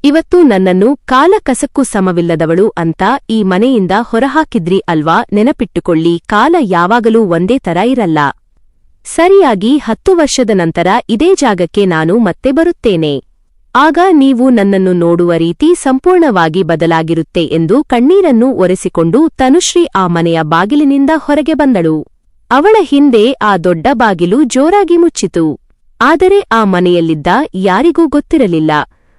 ಇವತ್ತು ನನ್ನನ್ನು ಕಾಲಕಸಕ್ಕೂ ಸಮವಿಲ್ಲದವಳು ಅಂತ ಈ ಮನೆಯಿಂದ ಹೊರಹಾಕಿದ್ರಿ ಅಲ್ವಾ? ನೆನಪಿಟ್ಟುಕೊಳ್ಳಿ, ಕಾಲ ಯಾವಾಗಲೂ ಒಂದೇ ತರ ಇರಲ್ಲ. ಸರಿಯಾಗಿ 10 ವರ್ಷದ ನಂತರ ಇದೇ ಜಾಗಕ್ಕೆ ನಾನು ಮತ್ತೆ ಬರುತ್ತೇನೆ. ಆಗ ನೀವು ನನ್ನನ್ನು ನೋಡುವ ರೀತಿ ಸಂಪೂರ್ಣವಾಗಿ ಬದಲಾಗಿರುತ್ತೆ ಎಂದು ಕಣ್ಣೀರನ್ನು ಒರೆಸಿಕೊಂಡು ತನುಶ್ರೀ ಆ ಮನೆಯ ಬಾಗಿಲಿನಿಂದ ಹೊರಗೆ ಬಂದಳು. ಅವಳ ಹಿಂದೆ ಆ ದೊಡ್ಡ ಬಾಗಿಲು ಜೋರಾಗಿ ಮುಚ್ಚಿತು. ಆದರೆ ಆ ಮನೆಯಲ್ಲಿದ್ದ ಯಾರಿಗೂ ಗೊತ್ತಿರಲಿಲ್ಲ,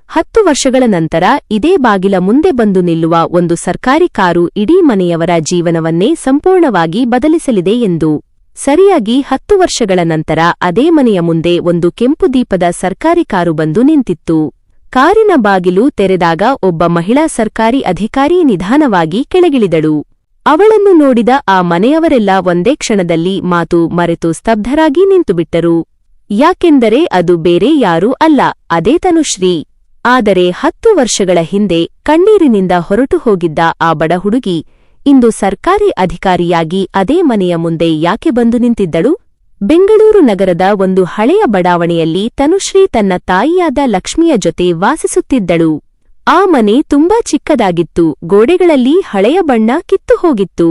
10 ವರ್ಷಗಳ ನಂತರ ಇದೇ ಬಾಗಿಲ ಮುಂದೆ ಬಂದು ನಿಲ್ಲುವ ಒಂದು ಸರ್ಕಾರಿ ಕಾರು ಇಡೀ ಮನೆಯವರ ಜೀವನವನ್ನೇ ಸಂಪೂರ್ಣವಾಗಿ ಬದಲಿಸಲಿದೆ ಎಂದು. ಸರಿಯಾಗಿ 10 ವರ್ಷಗಳ ನಂತರ ಅದೇ ಮನೆಯ ಮುಂದೆ ಒಂದು ಕೆಂಪು ದೀಪದ ಸರ್ಕಾರಿ ಕಾರು ಬಂದು ನಿಂತಿತ್ತು. ಕಾರಿನ ಬಾಗಿಲು ತೆರೆದಾಗ ಒಬ್ಬ ಮಹಿಳಾ ಸರ್ಕಾರಿ ಅಧಿಕಾರಿ ನಿಧಾನವಾಗಿ ಕೆಳಗಿಳಿದಳು. ಅವಳನ್ನು ನೋಡಿದ ಆ ಮನೆಯವರೆಲ್ಲ ಒಂದೇ ಕ್ಷಣದಲ್ಲಿ ಮಾತು ಮರೆತು ಸ್ತಬ್ಧರಾಗಿ ನಿಂತುಬಿಟ್ಟರು. ಯಾಕೆಂದರೆ ಅದು ಬೇರೆ ಯಾರೂ ಅಲ್ಲ, ಅದೇ ತನುಶ್ರೀ. ಆದರೆ 10 ವರ್ಷಗಳ ಹಿಂದೆ ಕಣ್ಣೀರಿನಿಂದ ಹೊರಟು ಹೋಗಿದ್ದ ಆ ಬಡ ಹುಡುಗಿ ಇಂದು ಸರ್ಕಾರಿ ಅಧಿಕಾರಿಯಾಗಿ ಅದೇ ಮನೆಯ ಮುಂದೆ ಯಾಕೆ ಬಂದು ನಿಂತಿದ್ದಳು? ಬೆಂಗಳೂರು ನಗರದ ಒಂದು ಹಳೆಯ ಬಡಾವಣೆಯಲ್ಲಿ ತನುಶ್ರೀ ತನ್ನ ತಾಯಿಯಾದ ಲಕ್ಷ್ಮಿಯ ಜೊತೆ ವಾಸಿಸುತ್ತಿದ್ದಳು. ಆ ಮನೆ ತುಂಬಾ ಚಿಕ್ಕದಾಗಿತ್ತು, ಗೋಡೆಗಳಲ್ಲಿ ಹಳೆಯ ಬಣ್ಣ ಕಿತ್ತು ಹೋಗಿತ್ತು.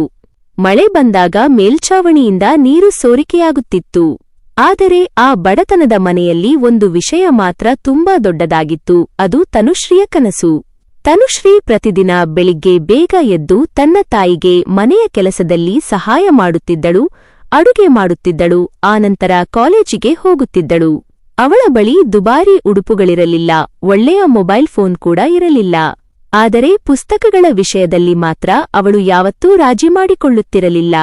ಮಳೆ ಬಂದಾಗ ಮೇಲ್ಛಾವಣಿಯಿಂದ ನೀರು ಸೋರಿಕೆಯಾಗುತ್ತಿತ್ತು. ಆದರೆ ಆ ಬಡತನದ ಮನೆಯಲ್ಲಿ ಒಂದು ವಿಷಯ ಮಾತ್ರ ತುಂಬಾ ದೊಡ್ಡದಾಗಿತ್ತು, ಅದು ತನುಶ್ರೀಯ ಕನಸು. ತನುಶ್ರೀ ಪ್ರತಿದಿನ ಬೆಳಿಗ್ಗೆ ಬೇಗ ಎದ್ದು ತನ್ನ ತಾಯಿಗೆ ಮನೆಯ ಕೆಲಸದಲ್ಲಿ ಸಹಾಯ ಮಾಡುತ್ತಿದ್ದಳು, ಅಡುಗೆ ಮಾಡುತ್ತಿದ್ದಳು, ಆನಂತರ ಕಾಲೇಜಿಗೆ ಹೋಗುತ್ತಿದ್ದಳು. ಅವಳ ಬಳಿ ದುಬಾರಿ ಉಡುಪುಗಳಿರಲಿಲ್ಲ, ಒಳ್ಳೆಯ ಮೊಬೈಲ್ ಫೋನ್ ಕೂಡ ಇರಲಿಲ್ಲ. ಆದರೆ ಪುಸ್ತಕಗಳ ವಿಷಯದಲ್ಲಿ ಮಾತ್ರ ಅವಳು ಯಾವತ್ತೂ ರಾಜಿ ಮಾಡಿಕೊಳ್ಳುತ್ತಿರಲಿಲ್ಲ.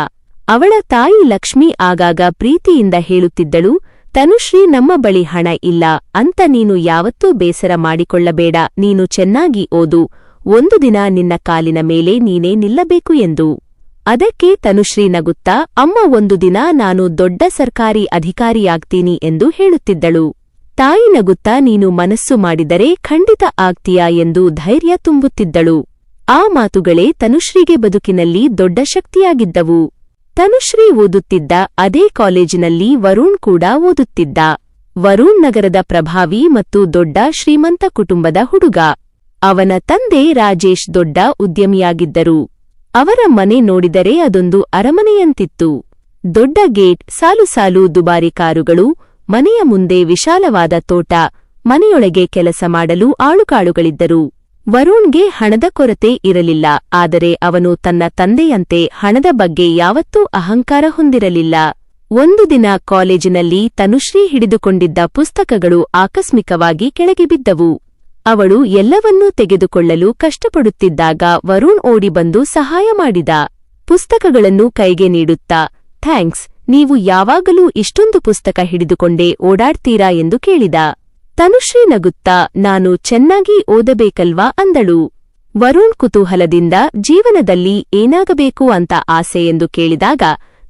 ಅವಳ ತಾಯಿ ಲಕ್ಷ್ಮಿ ಆಗಾಗ ಪ್ರೀತಿಯಿಂದ ಹೇಳುತ್ತಿದ್ದಳು, ತನುಶ್ರೀ, ನಮ್ಮ ಬಳಿ ಹಣ ಇಲ್ಲ ಅಂತ ನೀನು ಯಾವತ್ತೂ ಬೇಸರ ಮಾಡಿಕೊಳ್ಳಬೇಡ, ನೀನು ಚೆನ್ನಾಗಿ ಓದು, ಒಂದು ದಿನ ನಿನ್ನ ಕಾಲಿನ ಮೇಲೆ ನೀನೇ ನಿಲ್ಲಬೇಕು ಎಂದು. ಅದಕ್ಕೆ ತನುಶ್ರೀ ನಗುತ್ತಾ, ಅಮ್ಮ, ಒಂದು ದಿನ ನಾನು ದೊಡ್ಡ ಸರ್ಕಾರಿ ಅಧಿಕಾರಿಯಾಗ್ತೀನಿ ಎಂದು ಹೇಳುತ್ತಿದ್ದಳು. ತಾಯಿ ನಗುತ್ತಾ, ನೀನು ಮನಸ್ಸು ಮಾಡಿದರೆ ಖಂಡಿತ ಆಗ್ತೀಯಾ ಎಂದು ಧೈರ್ಯ ತುಂಬುತ್ತಿದ್ದಳು. ಆ ಮಾತುಗಳೇ ತನುಶ್ರೀಗೆ ಬದುಕಿನಲ್ಲಿ ದೊಡ್ಡ ಶಕ್ತಿಯಾಗಿದ್ದವು. ತನುಶ್ರೀ ಓದುತ್ತಿದ್ದ ಅದೇ ಕಾಲೇಜಿನಲ್ಲಿ ವರುಣ್ ಕೂಡ ಓದುತ್ತಿದ್ದ. ವರುಣ್ ನಗರದ ಪ್ರಭಾವಿ ಮತ್ತು ದೊಡ್ಡ ಶ್ರೀಮಂತ ಕುಟುಂಬದ ಹುಡುಗ. ಅವನ ತಂದೆ ರಾಜೇಶ್ ದೊಡ್ಡ ಉದ್ಯಮಿಯಾಗಿದ್ದರು. ಅವರ ಮನೆ ನೋಡಿದರೆ ಅದೊಂದು ಅರಮನೆಯಂತಿತ್ತು. ದೊಡ್ಡ ಗೇಟ್, ಸಾಲು ಸಾಲು ದುಬಾರಿ ಕಾರುಗಳು, ಮನೆಯ ಮುಂದೆ ವಿಶಾಲವಾದ ತೋಟ, ಮನೆಯೊಳಗೆ ಕೆಲಸ ಮಾಡಲು ಆಳುಕಾಳುಗಳಿದ್ದರು. ವರುಣ್ಗೆ ಹಣದ ಕೊರತೆ ಇರಲಿಲ್ಲ, ಆದರೆ ಅವನು ತನ್ನ ತಂದೆಯಂತೆ ಹಣದ ಬಗ್ಗೆ ಯಾವತ್ತೂ ಅಹಂಕಾರ ಹೊಂದಿರಲಿಲ್ಲ. ಒಂದು ದಿನ ಕಾಲೇಜಿನಲ್ಲಿ ತನುಶ್ರೀ ಹಿಡಿದುಕೊಂಡಿದ್ದ ಪುಸ್ತಕಗಳು ಆಕಸ್ಮಿಕವಾಗಿ ಕೆಳಗೆ ಬಿದ್ದವು. ಅವಳು ಎಲ್ಲವನ್ನೂ ತೆಗೆದುಕೊಳ್ಳಲು ಕಷ್ಟಪಡುತ್ತಿದ್ದಾಗ ವರುಣ್ ಓಡಿಬಂದು ಸಹಾಯ ಮಾಡಿದ. ಪುಸ್ತಕಗಳನ್ನು ಕೈಗೆ ನೀಡುತ್ತಾ, ಥ್ಯಾಂಕ್ಸ್, ನೀವು ಯಾವಾಗಲೂ ಇಷ್ಟೊಂದು ಪುಸ್ತಕ ಹಿಡಿದುಕೊಂಡೇ ಓಡಾಡ್ತೀರಾ ಎಂದು ಕೇಳಿದ. ತನುಶ್ರೀ ನಗುತ್ತಾ, ನಾನು ಚೆನ್ನಾಗಿ ಓದಬೇಕಲ್ವಾ ಅಂದಳು. ವರುಣ್ ಕುತೂಹಲದಿಂದ, ಜೀವನದಲ್ಲಿ ಏನಾಗಬೇಕು ಅಂತ ಆಸೆ ಎಂದು ಕೇಳಿದಾಗ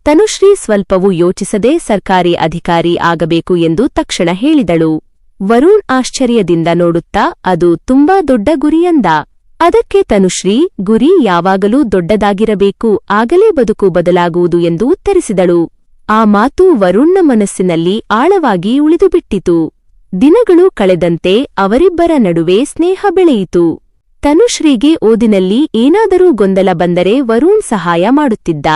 ತನುಶ್ರೀ ಸ್ವಲ್ಪವೂ ಯೋಚಿಸದೆ ಸರ್ಕಾರಿ ಅಧಿಕಾರಿ ಆಗಬೇಕು ಎಂದು ತಕ್ಷಣ ಹೇಳಿದಳು. ವರುಣ್ ಆಶ್ಚರ್ಯದಿಂದ ನೋಡುತ್ತಾ, ಅದು ತುಂಬಾ ದೊಡ್ಡ ಗುರಿಯಂದ. ಅದಕ್ಕೆ ತನುಶ್ರೀ, ಗುರಿ ಯಾವಾಗಲೂ ದೊಡ್ಡದಾಗಿರಬೇಕು, ಆಗಲೇ ಬದುಕು ಬದಲಾಗುವುದು ಎಂದು ಉತ್ತರಿಸಿದಳು. ಆ ಮಾತು ವರುಣ್ನ ಮನಸ್ಸಿನಲ್ಲಿ ಆಳವಾಗಿ ಉಳಿದುಬಿಟ್ಟಿತು. ದಿನಗಳು ಕಳೆದಂತೆ ಅವರಿಬ್ಬರ ನಡುವೆ ಸ್ನೇಹ ಬೆಳೆಯಿತು. ತನುಶ್ರೀಗೆ ಓದಿನಲ್ಲಿ ಏನಾದರೂ ಗೊಂದಲ ಬಂದರೆ ವರುಣ್ ಸಹಾಯ ಮಾಡುತ್ತಿದ್ದ.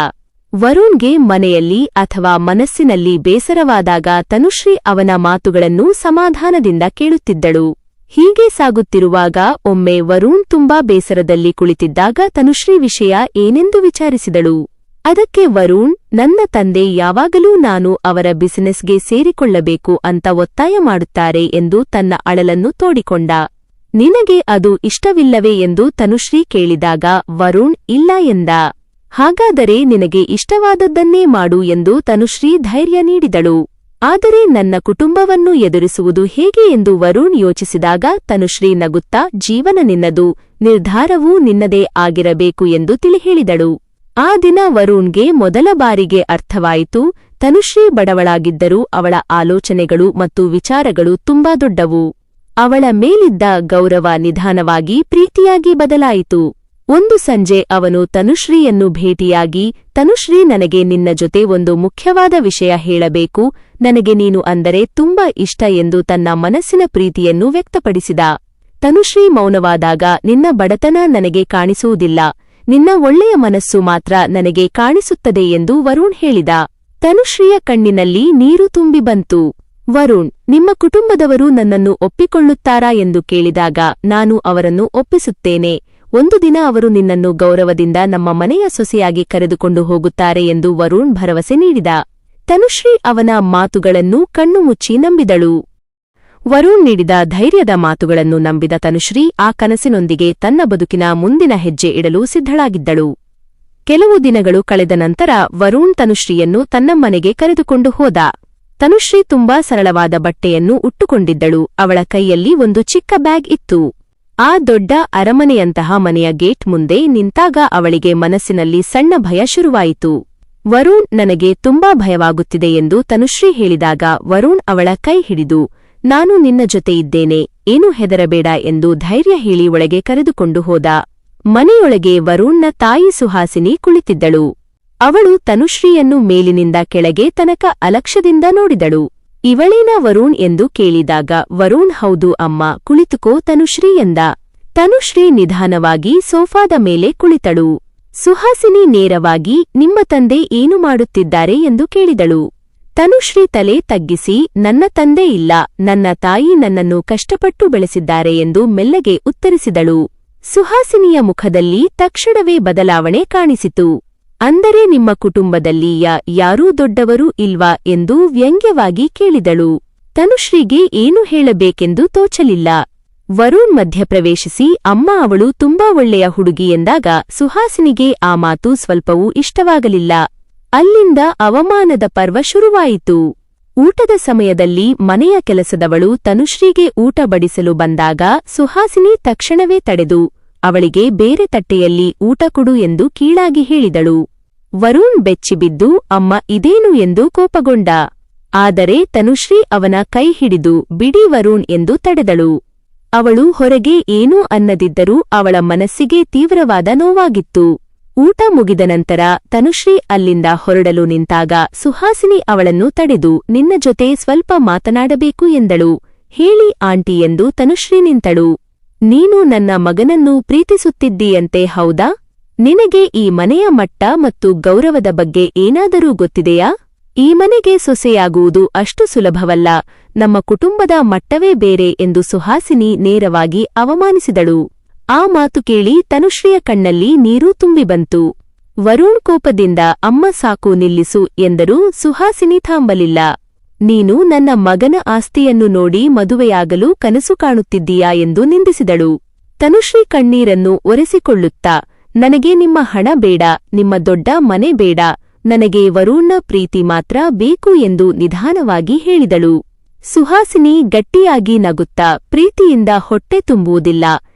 ವರುಣ್ಗೆ ಮನೆಯಲ್ಲಿ ಅಥವಾ ಮನಸ್ಸಿನಲ್ಲಿ ಬೇಸರವಾದಾಗ ತನುಶ್ರೀ ಅವನ ಮಾತುಗಳನ್ನು ಸಮಾಧಾನದಿಂದ ಕೇಳುತ್ತಿದ್ದಳು. ಹೀಗೆ ಸಾಗುತ್ತಿರುವಾಗ ಒಮ್ಮೆ ವರುಣ್ ತುಂಬಾ ಬೇಸರದಲ್ಲಿ ಕುಳಿತಿದ್ದಾಗ ತನುಶ್ರೀ ವಿಷಯ ಏನೆಂದು ವಿಚಾರಿಸಿದಳು. ಅದಕ್ಕೆ ವರುಣ್, ನನ್ನ ತಂದೆ ಯಾವಾಗಲೂ ನಾನು ಅವರ ಬಿಸಿನೆಸ್ಗೆ ಸೇರಿಕೊಳ್ಳಬೇಕು ಅಂತ ಒತ್ತಾಯ ಮಾಡುತ್ತಾರೆ ಎಂದು ತನ್ನ ಅಳಲನ್ನು ತೋಡಿಕೊಂಡ. ನಿನಗೆ ಅದು ಇಷ್ಟವಿಲ್ಲವೇ ಎಂದು ತನುಶ್ರೀ ಕೇಳಿದಾಗ ವರುಣ್ ಇಲ್ಲ ಎಂದ. ಹಾಗಾದರೆ ನಿನಗೆ ಇಷ್ಟವಾದದ್ದನ್ನೇ ಮಾಡು ಎಂದು ತನುಶ್ರೀ ಧೈರ್ಯ ನೀಡಿದಳು. ಆದರೆ ನನ್ನ ಕುಟುಂಬವನ್ನು ಎದುರಿಸುವುದು ಹೇಗೆ ಎಂದು ವರುಣ್ ಯೋಚಿಸಿದಾಗ ತನುಶ್ರೀ ನಗುತ್ತಾ, ಜೀವನ ನಿನ್ನದು, ನಿರ್ಧಾರವೂ ನಿನ್ನದೇ ಆಗಿರಬೇಕು ಎಂದು ತಿಳಿಹೇಳಿದಳು. ಆ ದಿನ ವರುಣ್ಗೆ ಮೊದಲ ಬಾರಿಗೆ ಅರ್ಥವಾಯಿತು, ತನುಶ್ರೀ ಬಡವಳಾಗಿದ್ದರೂ ಅವಳ ಆಲೋಚನೆಗಳು ಮತ್ತು ವಿಚಾರಗಳು ತುಂಬಾ ದೊಡ್ಡವು. ಅವಳ ಮೇಲಿದ್ದ ಗೌರವ ನಿಧಾನವಾಗಿ ಪ್ರೀತಿಯಾಗಿ ಬದಲಾಯಿತು. ಒಂದು ಸಂಜೆ ಅವನು ತನುಶ್ರೀಯನ್ನು ಭೇಟಿಯಾಗಿ, ತನುಶ್ರೀ, ನನಗೆ ನಿನ್ನ ಜೊತೆ ಒಂದು ಮುಖ್ಯವಾದ ವಿಷಯ ಹೇಳಬೇಕು, ನನಗೆ ನೀನು ಅಂದರೆ ತುಂಬಾ ಇಷ್ಟ ಎಂದು ತನ್ನ ಮನಸ್ಸಿನ ಪ್ರೀತಿಯನ್ನು ವ್ಯಕ್ತಪಡಿಸಿದ. ತನುಶ್ರೀ ಮೌನವಾದಾಗ ನಿನ್ನ ಬಡತನ ನನಗೆ ಕಾಣಿಸುವುದಿಲ್ಲ, ನಿನ್ನ ಒಳ್ಳೆಯ ಮನಸ್ಸು ಮಾತ್ರ ನನಗೆ ಕಾಣಿಸುತ್ತದೆ ಎಂದು ವರುಣ್ ಹೇಳಿದ. ತನುಶ್ರೀಯ ಕಣ್ಣಿನಲ್ಲಿ ನೀರು ತುಂಬಿ ಬಂತು. ವರುಣ್, ನಿಮ್ಮ ಕುಟುಂಬದವರು ನನ್ನನ್ನು ಒಪ್ಪಿಕೊಳ್ಳುತ್ತಾರಾ ಎಂದು ಕೇಳಿದಾಗ, ನಾನು ಅವರನ್ನು ಒಪ್ಪಿಸುತ್ತೇನೆ. ಒಂದು ದಿನ ಅವರು ನಿನ್ನನ್ನು ಗೌರವದಿಂದ ನಮ್ಮ ಮನೆಯ ಸೊಸೆಯಾಗಿ ಕರೆದುಕೊಂಡು ಹೋಗುತ್ತಾರೆ ಎಂದು ವರುಣ್ ಭರವಸೆ ನೀಡಿದ. ತನುಶ್ರೀ ಅವನ ಮಾತುಗಳನ್ನು ಕಣ್ಣು ಮುಚ್ಚಿ ನಂಬಿದಳು. ವರುಣ್ ನೀಡಿದ ಧೈರ್ಯದ ಮಾತುಗಳನ್ನು ನಂಬಿದ ತನುಶ್ರೀ ಆ ಕನಸಿನೊಂದಿಗೆ ತನ್ನ ಬದುಕಿನ ಮುಂದಿನ ಹೆಜ್ಜೆ ಇಡಲು ಸಿದ್ಧಳಾಗಿದ್ದಳು. ಕೆಲವು ದಿನಗಳು ಕಳೆದ ನಂತರ ವರುಣ್ ತನುಶ್ರೀಯನ್ನು ತನ್ನ ಮನೆಗೆ ಕರೆದುಕೊಂಡು ಹೋದ. ತನುಶ್ರೀ ತುಂಬಾ ಸರಳವಾದ ಬಟ್ಟೆಯನ್ನು ಉಟ್ಟುಕೊಂಡಿದ್ದಳು. ಅವಳ ಕೈಯಲ್ಲಿ ಒಂದು ಚಿಕ್ಕ ಬ್ಯಾಗ್ ಇತ್ತು. ಆ ದೊಡ್ಡ ಅರಮನೆಯಂತಹ ಮನೆಯ ಗೇಟ್ ಮುಂದೆ ನಿಂತಾಗ ಅವಳಿಗೆ ಮನಸ್ಸಿನಲ್ಲಿ ಸಣ್ಣ ಭಯ ಶುರುವಾಯಿತು. ವರುಣ್, ನನಗೆ ತುಂಬಾ ಭಯವಾಗುತ್ತಿದೆ ಎಂದು ತನುಶ್ರೀ ಹೇಳಿದಾಗ ವರುಣ್ ಅವಳ ಕೈ ಹಿಡಿದು, ನಾನು ನಿನ್ನ ಜೊತೆ ಇದ್ದೇನೆ, ಏನೂ ಹೆದರಬೇಡ ಎಂದು ಧೈರ್ಯ ಹೇಳಿ ಒಳಗೆ ಕರೆದುಕೊಂಡು ಹೋದ. ಮನೆಯೊಳಗೆ ವರುಣ್ನ ತಾಯಿ ಸುಹಾಸಿನಿ ಕುಳಿತಿದ್ದಳು. ಅವಳು ತನುಶ್ರೀಯನ್ನು ಮೇಲಿನಿಂದ ಕೆಳಗೆ ತನಕ ಅಲಕ್ಷ್ಯದಿಂದ ನೋಡಿದಳು. ಇವಳೇನಾ ವರುಣ್ ಎಂದು ಕೇಳಿದಾಗ ವರುಣ್, ಹೌದು ಅಮ್ಮ, ಕುಳಿತುಕೋ ತನುಶ್ರೀ ಎಂದ. ತನುಶ್ರೀ ನಿಧಾನವಾಗಿ ಸೋಫಾದ ಮೇಲೆ ಕುಳಿತಳು. ಸುಹಾಸಿನಿ ನೇರವಾಗಿ, ನಿಮ್ಮ ತಂದೆ ಏನು ಮಾಡುತ್ತಿದ್ದಾರೆ ಎಂದು ಕೇಳಿದಳು. ತನುಶ್ರೀ ತಲೆ ತಗ್ಗಿಸಿ, ನನ್ನ ತಂದೆ ಇಲ್ಲ, ನನ್ನ ತಾಯಿ ನನ್ನನ್ನು ಕಷ್ಟಪಟ್ಟು ಬೆಳೆಸಿದ್ದಾರೆ ಎಂದು ಮೆಲ್ಲಗೆ ಉತ್ತರಿಸಿದಳು. ಸುಹಾಸಿನಿಯ ಮುಖದಲ್ಲಿ ತಕ್ಷಣವೇ ಬದಲಾವಣೆ ಕಾಣಿಸಿತು. ಅಂದರೆ ನಿಮ್ಮ ಕುಟುಂಬದಲ್ಲಿ ಯಾರೂ ದೊಡ್ಡವರು ಇಲ್ವಾ ಎಂದು ವ್ಯಂಗ್ಯವಾಗಿ ಕೇಳಿದಳು. ತನುಶ್ರೀಗೆ ಏನು ಹೇಳಬೇಕೆಂದು ತೋಚಲಿಲ್ಲ. ವರುಣ್ ಮಧ್ಯಪ್ರವೇಶಿಸಿ, ಅಮ್ಮ, ಅವಳು ತುಂಬಾ ಒಳ್ಳೆಯ ಹುಡುಗಿ ಎಂದಾಗ ಸುಹಾಸಿನಿಗೆ ಆ ಮಾತು ಸ್ವಲ್ಪವೂ ಇಷ್ಟವಾಗಲಿಲ್ಲ. ಅಲ್ಲಿಂದ ಅವಮಾನದ ಪರ್ವ ಶುರುವಾಯಿತು. ಊಟದ ಸಮಯದಲ್ಲಿ ಮನೆಯ ಕೆಲಸದವಳು ತನುಶ್ರೀಗೆ ಊಟ ಬಡಿಸಲು ಬಂದಾಗ ಸುಹಾಸಿನಿ ತಕ್ಷಣವೇ ತಡೆದು, ಅವಳಿಗೆ ಬೇರೆ ತಟ್ಟೆಯಲ್ಲಿ ಊಟ ಕೊಡು ಎಂದು ಕೀಳಾಗಿ ಹೇಳಿದಳು. ವರುಣ್ ಬೆಚ್ಚಿಬಿದ್ದು, ಅಮ್ಮ, ಇದೇನು ಎಂದು ಕೋಪಗೊಂಡ. ಆದರೆ ತನುಶ್ರೀ ಅವನ ಕೈ ಹಿಡಿದು, ಬಿಡಿ ವರುಣ್ ಎಂದು ತಡೆದಳು. ಅವಳು ಹೊರಗೆ ಏನೂ ಅನ್ನದಿದ್ದರೂ ಅವಳ ಮನಸ್ಸಿಗೆ ತೀವ್ರವಾದ ನೋವಾಗಿತ್ತು. ಊಟ ಮುಗಿದ ನಂತರ ತನುಶ್ರೀ ಅಲ್ಲಿಂದ ಹೊರಡಲು ನಿಂತಾಗ ಸುಹಾಸಿನಿ ಅವಳನ್ನು ತಡೆದು, ನಿನ್ನ ಜೊತೆ ಸ್ವಲ್ಪ ಮಾತನಾಡಬೇಕು ಎಂದಳು. ಹೇಳಿ ಆಂಟಿ ಎಂದು ತನುಶ್ರೀ ನಿಂತಳು. ನೀನು ನನ್ನ ಮಗನನ್ನು ಪ್ರೀತಿಸುತ್ತಿದ್ದೀಯಂತೆ, ಹೌದಾ? ನಿನಗೆ ಈ ಮನೆಯ ಮಟ್ಟ ಮತ್ತು ಗೌರವದ ಬಗ್ಗೆ ಏನಾದರೂ ಗೊತ್ತಿದೆಯಾ? ಈ ಮನೆಗೆ ಸೊಸೆಯಾಗುವುದು ಅಷ್ಟು ಸುಲಭವಲ್ಲ, ನಮ್ಮ ಕುಟುಂಬದ ಮಟ್ಟವೇ ಬೇರೆ ಎಂದು ಸುಹಾಸಿನಿ ನೇರವಾಗಿ ಅವಮಾನಿಸಿದಳು. ಆ ಮಾತು ಕೇಳಿ ತನುಶ್ರೀಯ ಕಣ್ಣಲ್ಲಿ ನೀರು ತುಂಬಿ ಬಂತು. ವರುಣ್ ಕೋಪದಿಂದ, ಅಮ್ಮ, ಸಾಕು, ನಿಲ್ಲಿಸು ಎಂದರೂ ಸುಹಾಸಿನಿ ಥಾಂಬಲಿಲ್ಲ. ನೀನು ನನ್ನ ಮಗನ ಆಸ್ತಿಯನ್ನು ನೋಡಿ ಮದುವೆಯಾಗಲು ಕನಸು ಕಾಣುತ್ತಿದ್ದೀಯಾ ಎಂದು ನಿಂದಿಸಿದಳು. ತನುಶ್ರೀ ಕಣ್ಣೀರನ್ನು ಒರೆಸಿಕೊಳ್ಳುತ್ತಾ, ನನಗೆ ನಿಮ್ಮ ಹಣ ಬೇಡ, ನಿಮ್ಮ ದೊಡ್ಡ ಮನೆ ಬೇಡ, ನನಗೆ ವರುಣ್ನ ಪ್ರೀತಿ ಮಾತ್ರ ಬೇಕು ಎಂದು ನಿಧಾನವಾಗಿ ಹೇಳಿದಳು. ಸುಹಾಸಿನಿ ಗಟ್ಟಿಯಾಗಿ ನಗುತ್ತಾ, ಪ್ರೀತಿಯಿಂದ ಹೊಟ್ಟೆ ತುಂಬುವುದಿಲ್ಲ,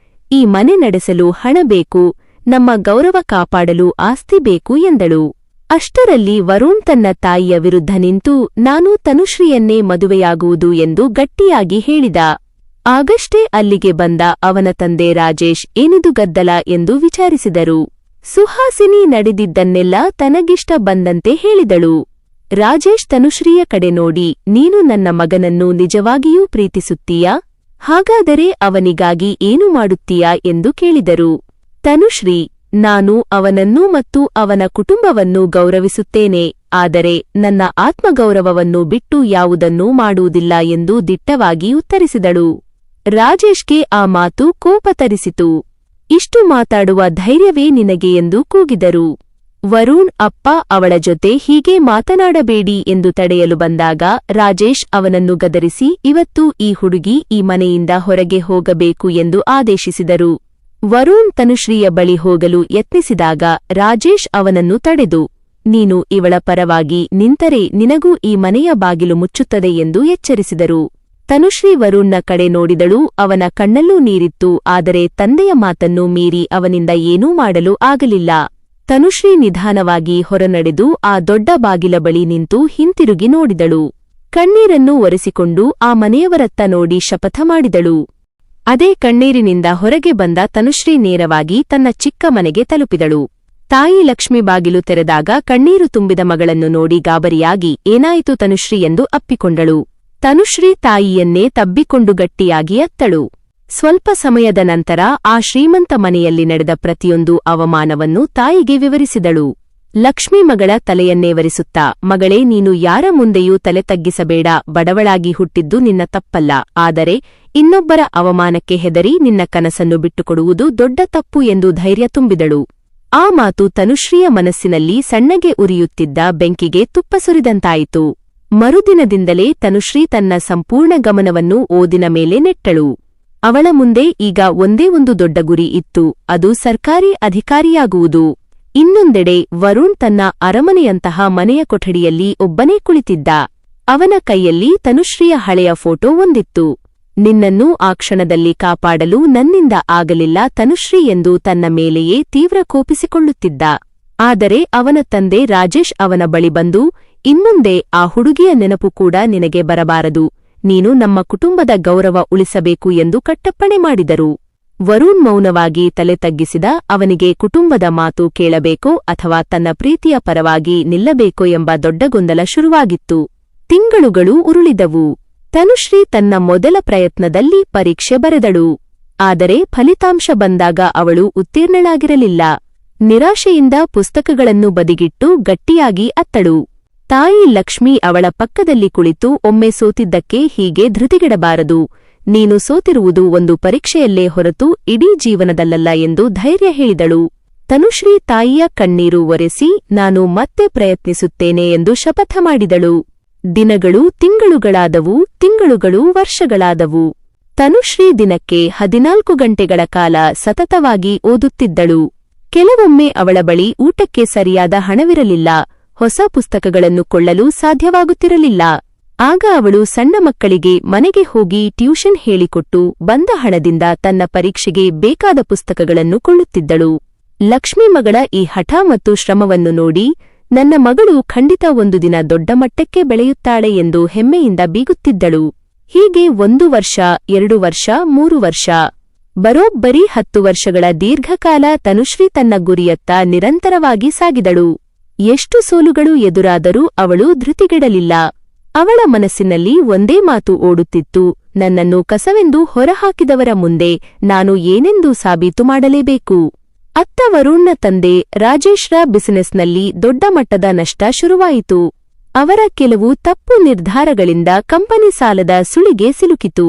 ಈ ಮನೆ ನಡೆಸಲು ಹಣ ಬೇಕು, ನಮ್ಮ ಗೌರವ ಕಾಪಾಡಲು ಆಸ್ತಿ ಬೇಕು ಎಂದಳು. ಅಷ್ಟರಲ್ಲಿ ವರುಣ್ ತನ್ನ ತಾಯಿಯ ವಿರುದ್ಧ ನಿಂತು, ನಾನು ತನುಶ್ರೀಯನ್ನೇ ಮದುವೆಯಾಗುವುದು ಎಂದು ಗಟ್ಟಿಯಾಗಿ ಹೇಳಿದ. ಆಗಷ್ಟೇ ಅಲ್ಲಿಗೆ ಬಂದ ಅವನ ತಂದೆ ರಾಜೇಶ್ ಏನಿದು ಗದ್ದಲ ಎಂದು ವಿಚಾರಿಸಿದರು. ಸುಹಾಸಿನಿ ನಡೆದಿದ್ದನ್ನೆಲ್ಲ ತನಗಿಷ್ಟ ಬಂದಂತೆ ಹೇಳಿದಳು. ರಾಜೇಶ್ ತನುಶ್ರೀಯ ಕಡೆ ನೋಡಿ, ನೀನು ನನ್ನ ಮಗನನ್ನು ನಿಜವಾಗಿಯೂ ಪ್ರೀತಿಸುತ್ತೀಯಾ? ಹಾಗಾದರೆ ಅವನಿಗಾಗಿ ಏನು ಮಾಡುತ್ತೀಯಾ ಎಂದು ಕೇಳಿದರು. ತನುಶ್ರೀ, ನಾನು ಅವನನ್ನು ಮತ್ತು ಅವನ ಕುಟುಂಬವನ್ನು ಗೌರವಿಸುತ್ತೇನೆ, ಆದರೆ ನನ್ನ ಆತ್ಮಗೌರವವನ್ನು ಬಿಟ್ಟು ಯಾವುದನ್ನೂ ಮಾಡುವುದಿಲ್ಲ ಎಂದು ದಿಟ್ಟವಾಗಿ ಉತ್ತರಿಸಿದಳು. ರಾಜೇಶ್ಗೆ ಆ ಮಾತು ಕೋಪ ತರಿಸಿತು. ಇಷ್ಟು ಮಾತಾಡುವ ಧೈರ್ಯವೇ ನಿನಗೆ ಎಂದು ಕೂಗಿದರು. ವರುಣ್, ಅಪ್ಪ, ಅವಳ ಜೊತೆ ಹೀಗೆ ಮಾತನಾಡಬೇಡಿ ಎಂದು ತಡೆಯಲು ಬಂದಾಗ ರಾಜೇಶ್ ಅವನನ್ನು ಗದರಿಸಿ, ಇವತ್ತು ಈ ಹುಡುಗಿ ಈ ಮನೆಯಿಂದ ಹೊರಗೆ ಹೋಗಬೇಕು ಎಂದು ಆದೇಶಿಸಿದರು. ವರುಣ್ ತನುಶ್ರೀಯ ಬಳಿ ಹೋಗಲು ಯತ್ನಿಸಿದಾಗ ರಾಜೇಶ್ ಅವನನ್ನು ತಡೆದು, ನೀನು ಇವಳ ಪರವಾಗಿ ನಿಂತರೆ ನಿನಗೂ ಈ ಮನೆಯ ಬಾಗಿಲು ಮುಚ್ಚುತ್ತದೆ ಎಂದು ಎಚ್ಚರಿಸಿದರು. ತನುಶ್ರೀ ವರುಣ್ನ ಕಡೆ ನೋಡಿದಳು. ಅವನ ಕಣ್ಣಲ್ಲೂ ನೀರಿತ್ತು, ಆದರೆ ತಂದೆಯ ಮಾತನ್ನು ಮೀರಿ ಅವನಿಂದ ಏನೂ ಮಾಡಲು ಆಗಲಿಲ್ಲ. ತನುಶ್ರೀ ನಿಧಾನವಾಗಿ ಹೊರನಡೆದು ಆ ದೊಡ್ಡ ಬಾಗಿಲ ಬಳಿ ನಿಂತು ಹಿಂತಿರುಗಿ ನೋಡಿದಳು. ಕಣ್ಣೀರನ್ನು ಒರೆಸಿಕೊಂಡು ಆ ಮನೆಯವರತ್ತ ನೋಡಿ ಶಪಥ ಮಾಡಿದಳು. ಅದೇ ಕಣ್ಣೀರಿನಿಂದ ಹೊರಗೆ ಬಂದ ತನುಶ್ರೀ ನೇರವಾಗಿ ತನ್ನ ಚಿಕ್ಕ ಮನೆಗೆ ತಲುಪಿದಳು. ತಾಯಿ ಲಕ್ಷ್ಮಿ ಬಾಗಿಲು ತೆರೆದಾಗ ಕಣ್ಣೀರು ತುಂಬಿದ ಮಗಳನ್ನು ನೋಡಿ ಗಾಬರಿಯಾಗಿ, ಏನಾಯಿತು ತನುಶ್ರೀ ಎಂದು ಅಪ್ಪಿಕೊಂಡಳು. ತನುಶ್ರೀ ತಾಯಿಯನ್ನೇ ತಬ್ಬಿಕೊಂಡು ಗಟ್ಟಿಯಾಗಿ ಅತ್ತಳು. ಸ್ವಲ್ಪ ಸಮಯದ ನಂತರ ಆ ಶ್ರೀಮಂತ ಮನೆಯಲ್ಲಿ ನಡೆದ ಪ್ರತಿಯೊಂದು ಅವಮಾನವನ್ನು ತಾಯಿಗೆ ವಿವರಿಸಿದಳು. ಲಕ್ಷ್ಮಿ ಮಗಳ ತಲೆಯನ್ನೇವರಿಸುತ್ತಾ, ಮಗಳೇ, ನೀನು ಯಾರ ಮುಂದೆಯೂ ತಲೆ ತಗ್ಗಿಸಬೇಡ. ಬಡವಳಾಗಿ ಹುಟ್ಟಿದ್ದು ನಿನ್ನ ತಪ್ಪಲ್ಲ. ಆದರೆ ಇನ್ನೊಬ್ಬರ ಅವಮಾನಕ್ಕೆ ಹೆದರಿ ನಿನ್ನ ಕನಸನ್ನು ಬಿಟ್ಟುಕೊಡುವುದು ದೊಡ್ಡ ತಪ್ಪು ಎಂದು ಧೈರ್ಯ ತುಂಬಿದಳು. ಆ ಮಾತು ತನುಶ್ರೀಯ ಮನಸ್ಸಿನಲ್ಲಿ ಸಣ್ಣಗೆ ಉರಿಯುತ್ತಿದ್ದ ಬೆಂಕಿಗೆ ತುಪ್ಪ ಸುರಿದಂತಾಯಿತು. ಮರುದಿನದಿಂದಲೇ ತನುಶ್ರೀ ತನ್ನ ಸಂಪೂರ್ಣ ಗಮನವನ್ನು ಓದಿನ ಮೇಲೆ ನೆಟ್ಟಳು. ಅವಳ ಮುಂದೆ ಈಗ ಒಂದೇ ಒಂದು ದೊಡ್ಡ ಗುರಿ ಇತ್ತು, ಅದು ಸರ್ಕಾರಿ ಅಧಿಕಾರಿಯಾಗುವುದು. ಇನ್ನೊಂದೆಡೆ ವರುಣ್ ತನ್ನ ಅರಮನೆಯಂತಹ ಮನೆಯ ಕೊಠಡಿಯಲ್ಲಿ ಒಬ್ಬನೇ ಕುಳಿತಿದ್ದ. ಅವನ ಕೈಯಲ್ಲಿ ತನುಶ್ರೀಯ ಹಳೆಯ ಫೋಟೋ ಒಂದಿತ್ತು. ನಿನ್ನನ್ನು ಆ ಕ್ಷಣದಲ್ಲಿ ಕಾಪಾಡಲು ನನ್ನಿಂದ ಆಗಲಿಲ್ಲ ತನುಶ್ರೀ ಎಂದು ತನ್ನ ಮೇಲೆಯೇ ತೀವ್ರ ಕೋಪಿಸಿಕೊಳ್ಳುತ್ತಿದ್ದ. ಆದರೆ ಅವನ ತಂದೆ ರಾಜೇಶ್ ಅವನ ಬಳಿ ಬಂದು, ಇನ್ಮುಂದೆ ಆ ಹುಡುಗಿಯ ನೆನಪು ಕೂಡ ನಿನಗೆ ಬರಬಾರದು. ನೀನು ನಮ್ಮ ಕುಟುಂಬದ ಗೌರವ ಉಳಿಸಬೇಕು ಎಂದು ಕಟ್ಟಪ್ಪಣೆ ಮಾಡಿದರು. ವರುಣ್ ಮೌನವಾಗಿ ತಲೆ ತಗ್ಗಿಸಿದ. ಅವನಿಗೆ ಕುಟುಂಬದ ಮಾತು ಕೇಳಬೇಕೋ ಅಥವಾ ತನ್ನ ಪ್ರೀತಿಯ ಪರವಾಗಿ ನಿಲ್ಲಬೇಕೋ ಎಂಬ ದೊಡ್ಡ ಗೊಂದಲ ಶುರುವಾಗಿತ್ತು. ತಿಂಗಳುಗಳು ಉರುಳಿದವು. ತನುಶ್ರೀ ತನ್ನ ಮೊದಲ ಪ್ರಯತ್ನದಲ್ಲಿ ಪರೀಕ್ಷೆ ಬರೆದಳು. ಆದರೆ ಫಲಿತಾಂಶ ಬಂದಾಗ ಅವಳು ಉತ್ತೀರ್ಣಳಾಗಿರಲಿಲ್ಲ. ನಿರಾಶೆಯಿಂದ ಪುಸ್ತಕಗಳನ್ನು ಬದಿಗಿಟ್ಟು ಗಟ್ಟಿಯಾಗಿ ಅತ್ತಳು. ತಾಯಿ ಲಕ್ಷ್ಮಿ ಅವಳ ಪಕ್ಕದಲ್ಲಿ ಕುಳಿತು, ಒಮ್ಮೆ ಸೋತಿದ್ದಕ್ಕೆ ಹೀಗೆ ಧೃತಿಗೆಡಬಾರದು. ನೀನು ಸೋತಿರುವುದು ಒಂದು ಪರೀಕ್ಷೆಯಲ್ಲೇ ಹೊರತು ಇಡೀ ಜೀವನದಲ್ಲಲ್ಲ ಎಂದು ಧೈರ್ಯ ಹೇಳಿದಳು. ತನುಶ್ರೀ ತಾಯಿಯ ಕಣ್ಣೀರು ಒರೆಸಿ, ನಾನು ಮತ್ತೆ ಪ್ರಯತ್ನಿಸುತ್ತೇನೆ ಎಂದು ಶಪಥ ಮಾಡಿದಳು. ದಿನಗಳು ತಿಂಗಳುಗಳಾದವು, ತಿಂಗಳುಗಳು ವರ್ಷಗಳಾದವು. ತನುಶ್ರೀ ದಿನಕ್ಕೆ 14 ಗಂಟೆಗಳ ಕಾಲ ಸತತವಾಗಿ ಓದುತ್ತಿದ್ದಳು. ಕೆಲವೊಮ್ಮೆ ಅವಳ ಬಳಿ ಊಟಕ್ಕೆ ಸರಿಯಾದ ಹಣವಿರಲಿಲ್ಲ. ಹೊಸ ಪುಸ್ತಕಗಳನ್ನು ಕೊಳ್ಳಲು ಸಾಧ್ಯವಾಗುತ್ತಿರಲಿಲ್ಲ. ಆಗ ಅವಳು ಸಣ್ಣ ಮಕ್ಕಳಿಗೆ ಮನೆಗೆ ಹೋಗಿ ಟ್ಯೂಷನ್ ಹೇಳಿಕೊಟ್ಟು ಬಂದ ಹಣದಿಂದ ತನ್ನ ಪರೀಕ್ಷೆಗೆ ಬೇಕಾದ ಪುಸ್ತಕಗಳನ್ನು ಕೊಳ್ಳುತ್ತಿದ್ದಳು. ಲಕ್ಷ್ಮಿ ಮಗಳ ಈ ಹಠ ಮತ್ತು ಶ್ರಮವನ್ನು ನೋಡಿ, ನನ್ನ ಮಗಳು ಖಂಡಿತ ಒಂದು ದಿನ ದೊಡ್ಡ ಮಟ್ಟಕ್ಕೆ ಬೆಳೆಯುತ್ತಾಳೆ ಎಂದು ಹೆಮ್ಮೆಯಿಂದ ಬೀಗುತ್ತಿದ್ದಳು. ಹೀಗೆ 1 ವರ್ಷ, 2 ವರ್ಷ, 3 ವರ್ಷ, ಬರೋಬ್ಬರಿ 10 ವರ್ಷಗಳ ದೀರ್ಘಕಾಲ ತನುಶ್ರೀ ತನ್ನ ಗುರಿಯತ್ತ ನಿರಂತರವಾಗಿ ಸಾಗಿದಳು. ಎಷ್ಟು ಸೋಲುಗಳು ಎದುರಾದರೂ ಅವಳು ಧೃತಿಗೆಡಲಿಲ್ಲ. ಅವಳ ಮನಸ್ಸಿನಲ್ಲಿ ಒಂದೇ ಮಾತು ಓಡುತ್ತಿತ್ತು, ನನ್ನನ್ನು ಕಸವೆಂದು ಹೊರಹಾಕಿದವರ ಮುಂದೆ ನಾನು ಏನೆಂದು ಸಾಬೀತು ಮಾಡಲೇಬೇಕು. ಅತ್ತ ವರುಣ್ನ ತಂದೆ ರಾಜೇಶ್ರ ಬಿಸಿನೆಸ್ನಲ್ಲಿ ದೊಡ್ಡ ಮಟ್ಟದ ನಷ್ಟ ಶುರುವಾಯಿತು. ಅವರ ಕೆಲವು ತಪ್ಪು ನಿರ್ಧಾರಗಳಿಂದ ಕಂಪನಿ ಸಾಲದ ಸುಳಿಗೆ ಸಿಲುಕಿತು.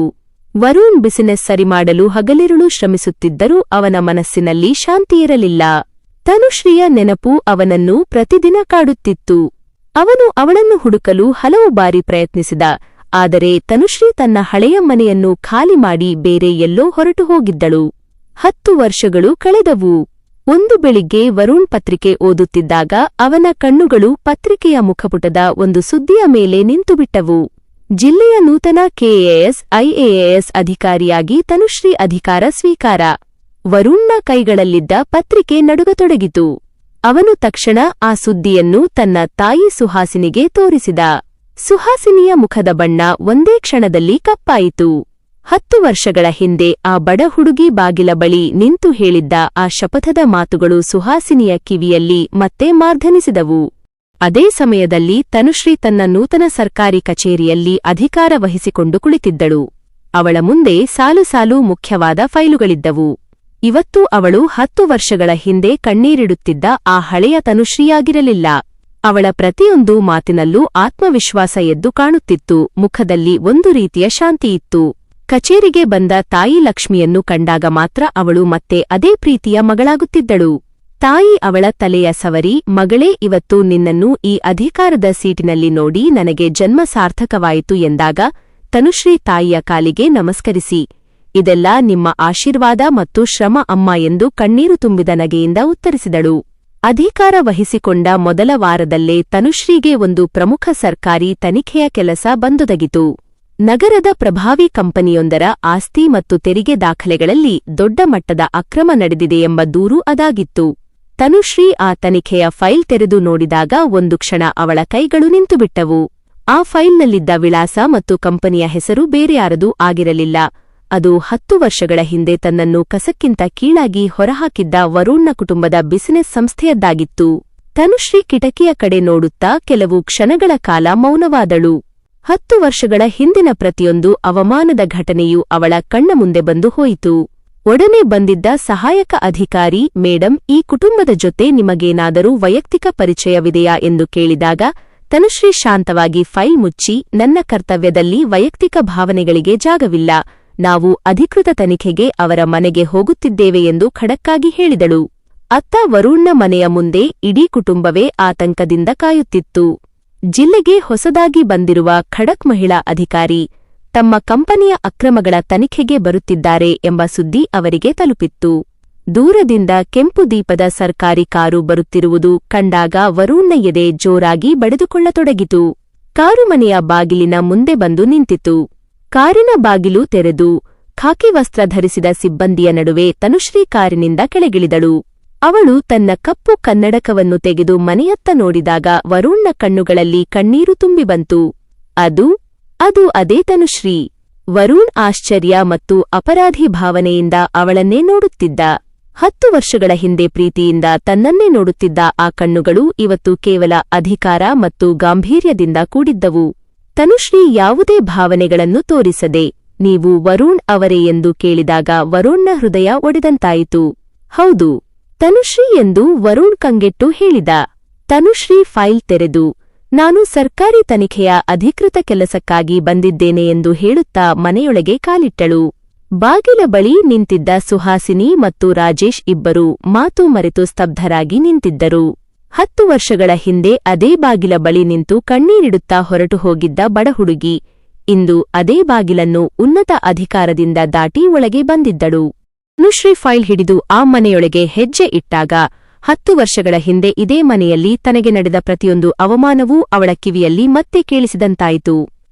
ವರುಣ್ ಬಿಸಿನೆಸ್ ಸರಿಮಾಡಲು ಹಗಲಿರುಳು ಶ್ರಮಿಸುತ್ತಿದ್ದರೂ ಅವನ ಮನಸ್ಸಿನಲ್ಲಿ ಶಾಂತಿಯಿರಲಿಲ್ಲ. ತನುಶ್ರೀಯ ನೆನಪು ಅವನನ್ನು ಪ್ರತಿದಿನ ಕಾಡುತ್ತಿತ್ತು. ಅವನು ಅವಳನ್ನು ಹುಡುಕಲು ಹಲವು ಬಾರಿ ಪ್ರಯತ್ನಿಸಿದ. ಆದರೆ ತನುಶ್ರೀ ತನ್ನ ಹಳೆಯ ಮನೆಯನ್ನು ಖಾಲಿ ಮಾಡಿ ಬೇರೆ ಎಲ್ಲೋ ಹೊರಟು ಹೋಗಿದ್ದಳು. 10 ವರ್ಷಗಳು ಕಳೆದವು. ಒಂದು ಬೆಳಿಗ್ಗೆ ವರುಣ್ ಪತ್ರಿಕೆ ಓದುತ್ತಿದ್ದಾಗ ಅವನ ಕಣ್ಣುಗಳು ಪತ್ರಿಕೆಯ ಮುಖಪುಟದ ಒಂದು ಸುದ್ದಿಯ ಮೇಲೆ ನಿಂತುಬಿಟ್ಟವು. ಜಿಲ್ಲೆಯ ನೂತನ ಕೆಎಎಸ್ ಐಎಎಸ್ ಅಧಿಕಾರಿಯಾಗಿ ತನುಶ್ರೀ ಅಧಿಕಾರ ಸ್ವೀಕಾರ. ವರುಣ್ನ ಕೈಗಳಲ್ಲಿದ್ದ ಪತ್ರಿಕೆ ನಡುಗತೊಡಗಿತು. ಅವನು ತಕ್ಷಣ ಆ ಸುದ್ದಿಯನ್ನು ತನ್ನ ತಾಯಿ ಸುಹಾಸಿನಿಗೆ ತೋರಿಸಿದ. ಸುಹಾಸಿನಿಯ ಮುಖದ ಬಣ್ಣ ಒಂದೇ ಕ್ಷಣದಲ್ಲಿ ಕಪ್ಪಾಯಿತು. 10 ವರ್ಷಗಳ ಹಿಂದೆ ಆ ಬಡ ಹುಡುಗಿ ಬಾಗಿಲ ಬಳಿ ನಿಂತು ಹೇಳಿದ್ದ ಆ ಶಪಥದ ಮಾತುಗಳು ಸುಹಾಸಿನಿಯ ಕಿವಿಯಲ್ಲಿ ಮತ್ತೆ ಮಾರ್ಧನಿಸಿದವು. ಅದೇ ಸಮಯದಲ್ಲಿ ತನುಶ್ರೀ ತನ್ನ ನೂತನ ಸರ್ಕಾರಿ ಕಚೇರಿಯಲ್ಲಿ ಅಧಿಕಾರ ವಹಿಸಿಕೊಂಡು ಕುಳಿತಿದ್ದಳು. ಅವಳ ಮುಂದೆ ಸಾಲು ಸಾಲು ಮುಖ್ಯವಾದ ಫೈಲುಗಳಿದ್ದವು. ಇವತ್ತು ಅವಳು 10 ವರ್ಷಗಳ ಹಿಂದೆ ಕಣ್ಣೀರಿಡುತ್ತಿದ್ದ ಆ ಹಳೆಯ ತನುಶ್ರೀಯಾಗಿರಲಿಲ್ಲ. ಅವಳ ಪ್ರತಿಯೊಂದು ಮಾತಿನಲ್ಲೂ ಆತ್ಮವಿಶ್ವಾಸ ಎದ್ದು ಕಾಣುತ್ತಿತ್ತು. ಮುಖದಲ್ಲಿ ಒಂದು ರೀತಿಯ ಶಾಂತಿಯಿತ್ತು. ಕಚೇರಿಗೆ ಬಂದ ತಾಯಿ ಲಕ್ಷ್ಮಿಯನ್ನು ಕಂಡಾಗ ಮಾತ್ರ ಅವಳು ಮತ್ತೆ ಅದೇ ಪ್ರೀತಿಯ ಮಗಳಾಗುತ್ತಿದ್ದಳು. ತಾಯಿ ಅವಳ ತಲೆಯ ಸವರಿ, ಮಗಳೇ, ಇವತ್ತು ನಿನ್ನನ್ನು ಈ ಅಧಿಕಾರದ ಸೀಟಿನಲ್ಲಿ ನೋಡಿ ನನಗೆ ಜನ್ಮ ಸಾರ್ಥಕವಾಯಿತು ಎಂದಾಗ ತನುಶ್ರೀ ತಾಯಿಯ ಕಾಲಿಗೆ ನಮಸ್ಕರಿಸಿ, ಇದೆಲ್ಲ ನಿಮ್ಮ ಆಶೀರ್ವಾದ ಮತ್ತು ಶ್ರಮ ಅಮ್ಮ ಎಂದು ಕಣ್ಣೀರು ತುಂಬಿದ ನಗೆಯಿಂದ ಉತ್ತರಿಸಿದಳು. ಅಧಿಕಾರ ವಹಿಸಿಕೊಂಡ ಮೊದಲ ವಾರದಲ್ಲೇ ತನುಶ್ರೀಗೆ ಒಂದು ಪ್ರಮುಖ ಸರ್ಕಾರಿ ತನಿಖೆಯ ಕೆಲಸ ಬಂದೊದಗಿತು. ನಗರದ ಪ್ರಭಾವಿ ಕಂಪನಿಯೊಂದರ ಆಸ್ತಿ ಮತ್ತು ತೆರಿಗೆ ದಾಖಲೆಗಳಲ್ಲಿ ದೊಡ್ಡ ಮಟ್ಟದ ಅಕ್ರಮ ನಡೆದಿದೆಯೆಂಬ ದೂರು ಅದಾಗಿತ್ತು. ತನುಶ್ರೀ ಆ ತನಿಖೆಯ ಫೈಲ್ ತೆರೆದು ನೋಡಿದಾಗ ಒಂದು ಕ್ಷಣ ಅವಳ ಕೈಗಳು ನಿಂತುಬಿಟ್ಟವು. ಆ ಫೈಲ್ನಲ್ಲಿದ್ದ ವಿಳಾಸ ಮತ್ತು ಕಂಪನಿಯ ಹೆಸರು ಬೇರೆಯಾರದೂ ಆಗಿರಲಿಲ್ಲ. ಅದು 10 ವರ್ಷಗಳ ಹಿಂದೆ ತನ್ನನ್ನು ಕಸಕ್ಕಿಂತ ಕೀಳಾಗಿ ಹೊರಹಾಕಿದ್ದ ವರುಣ್ನ ಕುಟುಂಬದ ಬಿಸಿನೆಸ್ ಸಂಸ್ಥೆಯದ್ದಾಗಿತ್ತು. ತನುಶ್ರೀ ಕಿಟಕಿಯ ಕಡೆ ನೋಡುತ್ತಾ ಕೆಲವು ಕ್ಷಣಗಳ ಕಾಲ ಮೌನವಾದಳು. 10 ವರ್ಷಗಳ ಹಿಂದಿನ ಪ್ರತಿಯೊಂದು ಅವಮಾನದ ಘಟನೆಯೂ ಅವಳ ಕಣ್ಣ ಮುಂದೆ ಬಂದು ಹೋಯಿತು. ಒಡನೆ ಬಂದಿದ್ದ ಸಹಾಯಕ ಅಧಿಕಾರಿ, ಮೇಡಂ, ಈ ಕುಟುಂಬದ ಜೊತೆ ನಿಮಗೇನಾದರೂ ವೈಯಕ್ತಿಕ ಪರಿಚಯವಿದೆಯಾ ಎಂದು ಕೇಳಿದಾಗ ತನುಶ್ರೀ ಶಾಂತವಾಗಿ ಫೈಲ್ ಮುಚ್ಚಿ, ನನ್ನ ಕರ್ತವ್ಯದಲ್ಲಿ ವೈಯಕ್ತಿಕ ಭಾವನೆಗಳಿಗೆ ಜಾಗವಿಲ್ಲ, ನಾವು ಅಧಿಕೃತ ತನಿಖೆಗೆ ಅವರ ಮನೆಗೆ ಹೋಗುತ್ತಿದ್ದೇವೆ ಎಂದು ಖಡಕ್ಕಾಗಿ ಹೇಳಿದಳು. ಅತ್ತ ವರುಣ್ನ ಮನೆಯ ಮುಂದೆ ಇಡೀ ಕುಟುಂಬವೇ ಆತಂಕದಿಂದ ಕಾಯುತ್ತಿತ್ತು. ಜಿಲ್ಲೆಗೆ ಹೊಸದಾಗಿ ಬಂದಿರುವ ಖಡಕ್ ಮಹಿಳಾ ಅಧಿಕಾರಿ ತಮ್ಮ ಕಂಪನಿಯ ಅಕ್ರಮಗಳ ತನಿಖೆಗೆ ಬರುತ್ತಿದ್ದಾರೆ ಎಂಬ ಸುದ್ದಿ ಅವರಿಗೆ ತಲುಪಿತ್ತು. ದೂರದಿಂದ ಕೆಂಪು ದೀಪದ ಸರ್ಕಾರಿ ಕಾರು ಬರುತ್ತಿರುವುದು ಕಂಡಾಗ ವರುಣ್ನ ಎದೆ ಜೋರಾಗಿ ಬಡಿದುಕೊಳ್ಳತೊಡಗಿತು. ಕಾರು ಮನೆಯ ಬಾಗಿಲಿನ ಮುಂದೆ ಬಂದು ನಿಂತಿತು. ಕಾರಿನ ಬಾಗಿಲು ತೆರೆದು ಖಾಕಿ ವಸ್ತ್ರ ಧರಿಸಿದ ಸಿಬ್ಬಂದಿಯ ನಡುವೆ ತನುಶ್ರೀ ಕಾರಿನಿಂದ ಕೆಳಗಿಳಿದಳು. ಅವಳು ತನ್ನ ಕಪ್ಪು ಕನ್ನಡಕವನ್ನು ತೆಗೆದು ಮನೆಯತ್ತ ನೋಡಿದಾಗ ವರುಣ್ನ ಕಣ್ಣುಗಳಲ್ಲಿ ಕಣ್ಣೀರು ತುಂಬಿಬಂತು. ಅದು ಅದೇ ತನುಶ್ರೀ. ವರುಣ್ ಆಶ್ಚರ್ಯ ಮತ್ತು ಅಪರಾಧಿ ಭಾವನೆಯಿಂದ ಅವಳನ್ನೇ ನೋಡುತ್ತಿದ್ದ. 10 ವರ್ಷಗಳ ಹಿಂದೆ ಪ್ರೀತಿಯಿಂದ ತನ್ನನ್ನೇ ನೋಡುತ್ತಿದ್ದ ಆ ಕಣ್ಣುಗಳು ಇವತ್ತು ಕೇವಲ ಅಧಿಕಾರ ಮತ್ತು ಗಾಂಭೀರ್ಯದಿಂದ ಕೂಡಿದ್ದವು. ತನುಶ್ರೀ ಯಾವುದೇ ಭಾವನೆಗಳನ್ನು ತೋರಿಸದೆ, ನೀವು ವರುಣ್ ಅವರೇ ಎಂದು ಕೇಳಿದಾಗ ವರುಣ್ನ ಹೃದಯ ಒಡೆದಂತಾಯಿತು. ಹೌದು, ತನುಶ್ರೀ ಎಂದು ವರುಣ್ ಕಂಗೆಟ್ಟು ಹೇಳಿದ. ತನುಶ್ರೀ ಫೈಲ್ ತೆರೆದು, ನಾನು ಸರ್ಕಾರಿ ತನಿಖೆಯ ಅಧಿಕೃತ ಕೆಲಸಕ್ಕಾಗಿ ಬಂದಿದ್ದೇನೆ ಎಂದು ಹೇಳುತ್ತಾ ಮನೆಯೊಳಗೆ ಕಾಲಿಟ್ಟಳು. ಬಾಗಿಲ ಬಳಿ ನಿಂತಿದ್ದ ಸುಹಾಸಿನಿ ಮತ್ತು ರಾಜೇಶ್ ಇಬ್ಬರೂ ಮಾತು ಮರೆತು ಸ್ತಬ್ಧರಾಗಿ ನಿಂತಿದ್ದರು. 10 ವರ್ಷಗಳ ಹಿಂದೆ ಅದೇ ಬಾಗಿಲ ಬಳಿ ನಿಂತು ಕಣ್ಣೀರಿಡುತ್ತಾ ಹೊರಟು ಹೋಗಿದ್ದ ಬಡ ಹುಡುಗಿ ಇಂದು ಅದೇ ಬಾಗಿಲನ್ನು ಉನ್ನತ ಅಧಿಕಾರದಿಂದ ದಾಟಿ ಒಳಗೆ ಬಂದಿದ್ದಳು. ತನುಶ್ರೀ ಫೈಲ್ ಹಿಡಿದು ಆ ಮನೆಯೊಳಗೆ ಹೆಜ್ಜೆ ಇಟ್ಟಾಗ 10 ವರ್ಷಗಳ ಹಿಂದೆ ಇದೇ ಮನೆಯಲ್ಲಿ ತನಗೆ ನಡೆದ ಪ್ರತಿಯೊಂದು ಅವಮಾನವೂ ಅವಳ ಕಿವಿಯಲ್ಲಿ ಮತ್ತೆ ಕೇಳಿಸಿದಂತಾಯಿತು.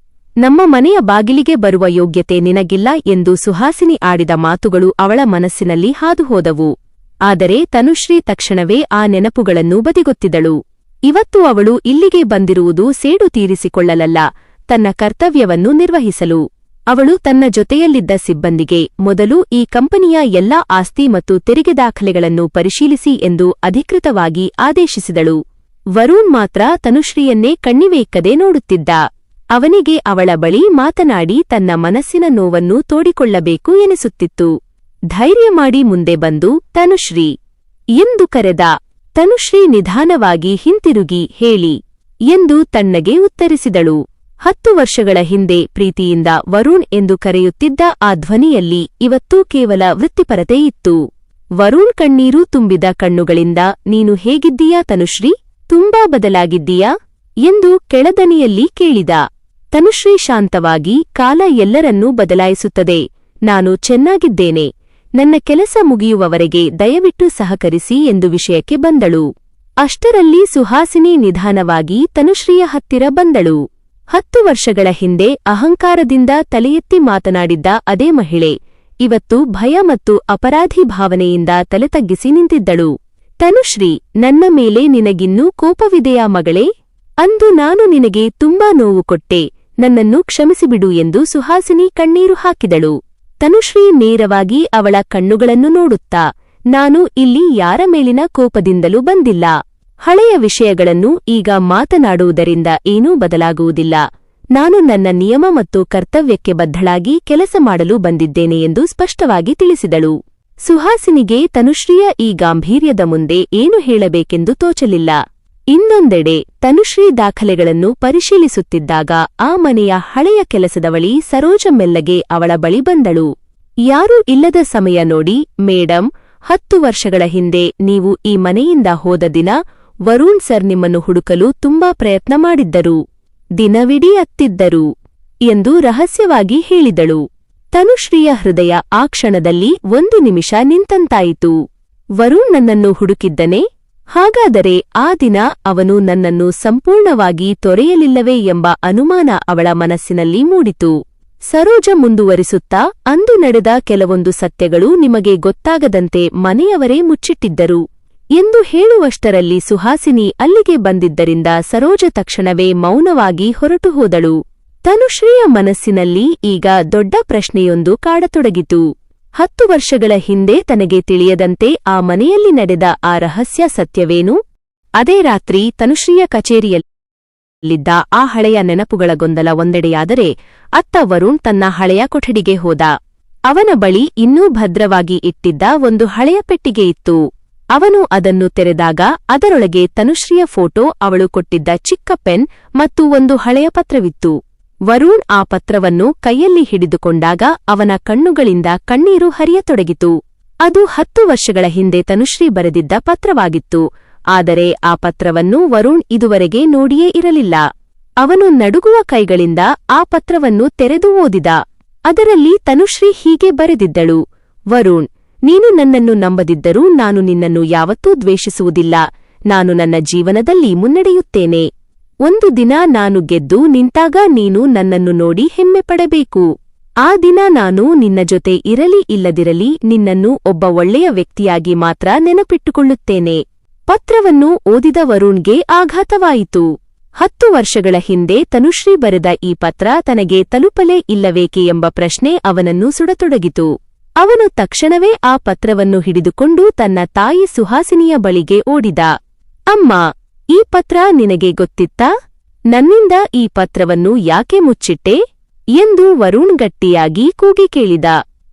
ನಮ್ಮ ಮನೆಯ ಬಾಗಿಲಿಗೆ ಬರುವ ಯೋಗ್ಯತೆ ನಿನಗಿಲ್ಲ ಎಂದು ಸುಹಾಸಿನಿ ಆಡಿದ ಮಾತುಗಳು ಅವಳ ಮನಸ್ಸಿನಲ್ಲಿ ಹಾದುಹೋದವು. ಆದರೆ ತನುಶ್ರೀ ತಕ್ಷಣವೇ ಆ ನೆನಪುಗಳನ್ನು ಬದಿಗೊತ್ತಿದಳು. ಇವತ್ತು ಅವಳು ಇಲ್ಲಿಗೆ ಬಂದಿರುವುದು ಸೇಡು ತೀರಿಸಿಕೊಳ್ಳಲಲ್ಲ, ತನ್ನ ಕರ್ತವ್ಯವನ್ನು ನಿರ್ವಹಿಸಲು. ಅವಳು ತನ್ನ ಜೊತೆಯಲ್ಲಿದ್ದ ಸಿಬ್ಬಂದಿಗೆ ಮೊದಲು ಈ ಕಂಪನಿಯ ಎಲ್ಲಾ ಆಸ್ತಿ ಮತ್ತು ತೆರಿಗೆ ದಾಖಲೆಗಳನ್ನು ಪರಿಶೀಲಿಸಿ ಎಂದು ಅಧಿಕೃತವಾಗಿ ಆದೇಶಿಸಿದಳು. ವರುಣ್ ಮಾತ್ರ ತನುಶ್ರೀಯನ್ನೇ ಕಣ್ಣಿವೆಯಿಕ್ಕದೆ ನೋಡುತ್ತಿದ್ದ. ಅವನಿಗೆ ಅವಳ ಬಳಿ ಮಾತನಾಡಿ ತನ್ನ ಮನಸ್ಸಿನ ನೋವನ್ನು ತೋಡಿಕೊಳ್ಳಬೇಕು ಎನಿಸುತ್ತಿತ್ತು. ಧೈರ್ಯ ಮಾಡಿ ಮುಂದೆ ಬಂದು ತನುಶ್ರೀ ಎಂದು ಕರೆದ. ತನುಶ್ರೀ ನಿಧಾನವಾಗಿ ಹಿಂತಿರುಗಿ ಹೇಳಿ ಎಂದು ತಣ್ಣಗೆ ಉತ್ತರಿಸಿದಳು. 10 ವರ್ಷಗಳ ಹಿಂದೆ ಪ್ರೀತಿಯಿಂದ ವರುಣ್ ಎಂದು ಕರೆಯುತ್ತಿದ್ದ ಆ ಧ್ವನಿಯಲ್ಲಿ ಇವತ್ತೂ ಕೇವಲ ವೃತ್ತಿಪರತೆ ಇತ್ತು. ವರುಣ್ ಕಣ್ಣೀರು ತುಂಬಿದ ಕಣ್ಣುಗಳಿಂದ, ನೀನು ಹೇಗಿದ್ದೀಯಾ ತನುಶ್ರೀ, ತುಂಬಾ ಬದಲಾಗಿದ್ದೀಯಾ ಎಂದು ಕೆಳದನಿಯಲ್ಲಿ ಕೇಳಿದ. ತನುಶ್ರೀ ಶಾಂತವಾಗಿ, ಕಾಲ ಎಲ್ಲರನ್ನೂ ಬದಲಾಯಿಸುತ್ತದೆ, ನಾನು ಚೆನ್ನಾಗಿದ್ದೇನೆ, ನನ್ನ ಕೆಲಸ ಮುಗಿಯುವವರೆಗೆ ದಯವಿಟ್ಟು ಸಹಕರಿಸಿ ಎಂದು ವಿಷಯಕ್ಕೆ ಬಂದಳು. ಅಷ್ಟರಲ್ಲಿ ಸುಹಾಸಿನಿ ನಿಧಾನವಾಗಿ ತನುಶ್ರೀಯ ಹತ್ತಿರ ಬಂದಳು. 10 ವರ್ಷಗಳ ಹಿಂದೆ ಅಹಂಕಾರದಿಂದ ತಲೆಯೆತ್ತಿ ಮಾತನಾಡಿದ್ದ ಅದೇ ಮಹಿಳೆ ಇವತ್ತು ಭಯ ಮತ್ತು ಅಪರಾಧಿ ಭಾವನೆಯಿಂದ ತಲೆತಗ್ಗಿಸಿ ನಿಂತಿದ್ದಳು. ತನುಶ್ರೀ, ನನ್ನ ಮೇಲೆ ನಿನಗಿನ್ನೂ ಕೋಪವಿದೆಯಾ ಮಗಳೇ? ಅಂದು ನಾನು ನಿನಗೆ ತುಂಬಾ ನೋವು ಕೊಟ್ಟೆ, ನನ್ನನ್ನು ಕ್ಷಮಿಸಿಬಿಡು ಎಂದು ಸುಹಾಸಿನಿ ಕಣ್ಣೀರು ಹಾಕಿದಳು. ತನುಶ್ರೀ ನೇರವಾಗಿ ಅವಳ ಕಣ್ಣುಗಳನ್ನು ನೋಡುತ್ತಾ, ನಾನು ಇಲ್ಲಿ ಯಾರ ಮೇಲಿನ ಕೋಪದಿಂದಲೂ ಬಂದಿಲ್ಲ. ಹಳೆಯ ವಿಷಯಗಳನ್ನು ಈಗ ಮಾತನಾಡುವುದರಿಂದ ಏನೂ ಬದಲಾಗುವುದಿಲ್ಲ. ನಾನು ನನ್ನ ನಿಯಮ ಮತ್ತು ಕರ್ತವ್ಯಕ್ಕೆ ಬದ್ಧಳಾಗಿ ಕೆಲಸ ಮಾಡಲು ಬಂದಿದ್ದೇನೆ ಎಂದು ಸ್ಪಷ್ಟವಾಗಿ ತಿಳಿಸಿದಳು. ಸುಹಾಸಿನಿಗೆ ತನುಶ್ರೀಯ ಈ ಗಾಂಭೀರ್ಯದ ಮುಂದೆ ಏನು ಹೇಳಬೇಕೆಂದು ತೋಚಲಿಲ್ಲ. ಇನ್ನೊಂದೆಡೆ ತನುಶ್ರೀ ದಾಖಲೆಗಳನ್ನು ಪರಿಶೀಲಿಸುತ್ತಿದ್ದಾಗ ಆ ಮನೆಯ ಹಳೆಯ ಕೆಲಸದವಳಿ ಸರೋಜ ಮೆಲ್ಲಗೆ ಅವಳ ಬಳಿ ಬಂದಳು. ಯಾರೂ ಇಲ್ಲದ ಸಮಯ ನೋಡಿ, ಮೇಡಂ, 10 ವರ್ಷಗಳ ಹಿಂದೆ ನೀವು ಈ ಮನೆಯಿಂದ ಹೋದ ದಿನ ವರುಣ್ ಸರ್ ನಿಮ್ಮನ್ನು ಹುಡುಕಲು ತುಂಬಾ ಪ್ರಯತ್ನ ಮಾಡಿದ್ದರು, ದಿನವಿಡೀ ಅತ್ತಿದ್ದರು ಎಂದು ರಹಸ್ಯವಾಗಿ ಹೇಳಿದಳು. ತನುಶ್ರೀಯ ಹೃದಯ ಆ ಕ್ಷಣದಲ್ಲಿ 1 ನಿಮಿಷ ನಿಂತಂತಾಯಿತು. ವರುಣ್ ನನ್ನನ್ನು ಹುಡುಕಿದ್ದನೆ? ಹಾಗಾದರೆ ಆ ದಿನ ಅವನು ನನ್ನನ್ನು ಸಂಪೂರ್ಣವಾಗಿ ತೊರೆಯಲಿಲ್ಲವೇ ಎಂಬ ಅನುಮಾನ ಅವಳ ಮನಸ್ಸಿನಲ್ಲಿ ಮೂಡಿತು. ಸರೋಜ ಮುಂದುವರಿಸುತ್ತಾ, ಅಂದು ನಡೆದ ಕೆಲವೊಂದು ಸತ್ಯಗಳು ನಿಮಗೆ ಗೊತ್ತಾಗದಂತೆ ಮನೆಯವರೇ ಮುಚ್ಚಿಟ್ಟಿದ್ದರು ಎಂದು ಹೇಳುವಷ್ಟರಲ್ಲಿ ಸುಹಾಸಿನಿ ಅಲ್ಲಿಗೆ ಬಂದಿದ್ದರಿಂದ ಸರೋಜ ತಕ್ಷಣವೇ ಮೌನವಾಗಿ ಹೊರಟು ಹೋದಳು. ತನುಶ್ರೀಯ ಮನಸ್ಸಿನಲ್ಲಿ ಈಗ ದೊಡ್ಡ ಪ್ರಶ್ನೆಯೊಂದು ಕಾಡತೊಡಗಿತು. 10 ವರ್ಷಗಳ ಹಿಂದೆ ತನಗೆ ತಿಳಿಯದಂತೆ ಆ ಮನೆಯಲ್ಲಿ ನಡೆದ ಆ ರಹಸ್ಯ ಸತ್ಯವೇನು? ಅದೇ ರಾತ್ರಿ ತನುಶ್ರೀಯ ಕಚೇರಿಯಲ್ಲಿ ಲಿದ್ದ ಆ ಹಳೆಯ ನೆನಪುಗಳ ಗೊಂದಲ ಒಂದೆಡೆಯಾದರೆ ಅತ್ತ ವರುಣ್ ತನ್ನ ಹಳೆಯ ಕೊಠಡಿಗೆ ಹೋದ. ಅವನ ಬಳಿ ಇನ್ನೂ ಭದ್ರವಾಗಿ ಇಟ್ಟಿದ್ದ ಒಂದು ಹಳೆಯ ಪೆಟ್ಟಿಗೆ ಇತ್ತು. ಅವನು ಅದನ್ನು ತೆರೆದಾಗ ಅದರೊಳಗೆ ತನುಶ್ರೀಯ ಫೋಟೋ, ಅವಳು ಕೊಟ್ಟಿದ್ದ ಚಿಕ್ಕ ಪೆನ್ ಮತ್ತು ಒಂದು ಹಳೆಯ ಪತ್ರವಿತ್ತು. ವರುಣ್ ಆ ಪತ್ರವನ್ನು ಕೈಯಲ್ಲಿ ಹಿಡಿದುಕೊಂಡಾಗ ಅವನ ಕಣ್ಣುಗಳಿಂದ ಕಣ್ಣೀರು ಹರಿಯತೊಡಗಿತು. ಅದು 10 ವರ್ಷಗಳ ಹಿಂದೆ ತನುಶ್ರೀ ಬರೆದಿದ್ದ ಪತ್ರವಾಗಿತ್ತು. ಆದರೆ ಆ ಪತ್ರವನ್ನು ವರುಣ್ ಇದುವರೆಗೆ ನೋಡಿಯೇ ಇರಲಿಲ್ಲ. ಅವನು ನಡುಗುವ ಕೈಗಳಿಂದ ಆ ಪತ್ರವನ್ನು ತೆರೆದು ಓದಿದ. ಅದರಲ್ಲಿ ತನುಶ್ರೀ ಹೀಗೆ ಬರೆದಿದ್ದಳು: ವರುಣ್, ನೀನು ನನ್ನನ್ನು ನಂಬದಿದ್ದರೂ ನಾನು ನಿನ್ನನ್ನು ಯಾವತ್ತೂ ದ್ವೇಷಿಸುವುದಿಲ್ಲ. ನಾನು ನನ್ನ ಜೀವನದಲ್ಲಿ ಮುನ್ನಡೆಯುತ್ತೇನೆ. ಒಂದು ದಿನ ನಾನು ಗೆದ್ದು ನಿಂತಾಗ ನೀನು ನನ್ನನ್ನು ನೋಡಿ ಹೆಮ್ಮೆ ಪಡಬೇಕು. ಆ ದಿನ ನಾನು ನಿನ್ನ ಜೊತೆ ಇರಲಿ ಇಲ್ಲದಿರಲಿ ನಿನ್ನನ್ನು ಒಬ್ಬ ಒಳ್ಳೆಯ ವ್ಯಕ್ತಿಯಾಗಿ ಮಾತ್ರ ನೆನಪಿಟ್ಟುಕೊಳ್ಳುತ್ತೇನೆ. ಪತ್ರವನ್ನು ಓದಿದ ವರುಣ್ಗೆ ಆಘಾತವಾಯಿತು. 10 ವರ್ಷಗಳ ಹಿಂದೆ ತನುಶ್ರೀ ಬರೆದ ಈ ಪತ್ರ ತನಗೆ ತಲುಪಲೇ ಇಲ್ಲವೇಕೆ ಎಂಬ ಪ್ರಶ್ನೆ ಅವನನ್ನು ಸುಡತೊಡಗಿತು. ಅವನು ತಕ್ಷಣವೇ ಆ ಪತ್ರವನ್ನು ಹಿಡಿದುಕೊಂಡು ತನ್ನ ತಾಯಿ ಸುಹಾಸಿನಿಯ ಬಳಿಗೆ ಓಡಿದ. ಅಮ್ಮ, ಈ ಪತ್ರ ನಿನಗೆ ಗೊತ್ತಿತ್ತಾ? ನನ್ನಿಂದ ಈ ಪತ್ರವನ್ನು ಯಾಕೆ ಮುಚ್ಚಿಟ್ಟೆ ಎಂದು ವರುಣ್ ಗಟ್ಟಿಯಾಗಿ ಕೂಗಿ ಕೇಳಿದ.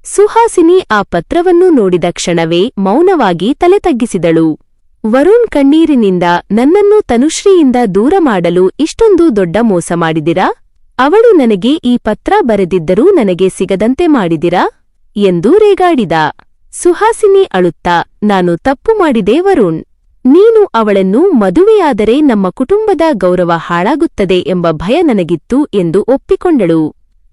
ಸುಹಾಸಿನಿ ಆ ಪತ್ರವನ್ನು ನೋಡಿದ ಕ್ಷಣವೇ ಮೌನವಾಗಿ ತಲೆ ತಗ್ಗಿಸಿದಳು. ವರುಣ್ ಕಣ್ಣೀರಿನಿಂದ, ನನ್ನನ್ನು ತನುಶ್ರೀಯಿಂದ ದೂರ ಮಾಡಲು ಇಷ್ಟೊಂದು ದೊಡ್ಡ ಮೋಸ ಮಾಡಿದಿರಾ? ಅವಳು ನನಗೆ ಈ ಪತ್ರ ಬರೆದಿದ್ದರೂ ನನಗೆ ಸಿಗದಂತೆ ಮಾಡಿದಿರಾ ಎಂದು ರೇಗಾಡಿದ. ಸುಹಾಸಿನಿ ಅಳುತ್ತಾ, ನಾನು ತಪ್ಪು ಮಾಡಿದೆ ವರುಣ್. ನೀನು ಅವಳನ್ನು ಮದುವೆಯಾದರೆ ನಮ್ಮ ಕುಟುಂಬದ ಗೌರವ ಹಾಳಾಗುತ್ತದೆ ಎಂಬ ಭಯ ನನಗಿತ್ತು ಎಂದು ಒಪ್ಪಿಕೊಂಡಳು.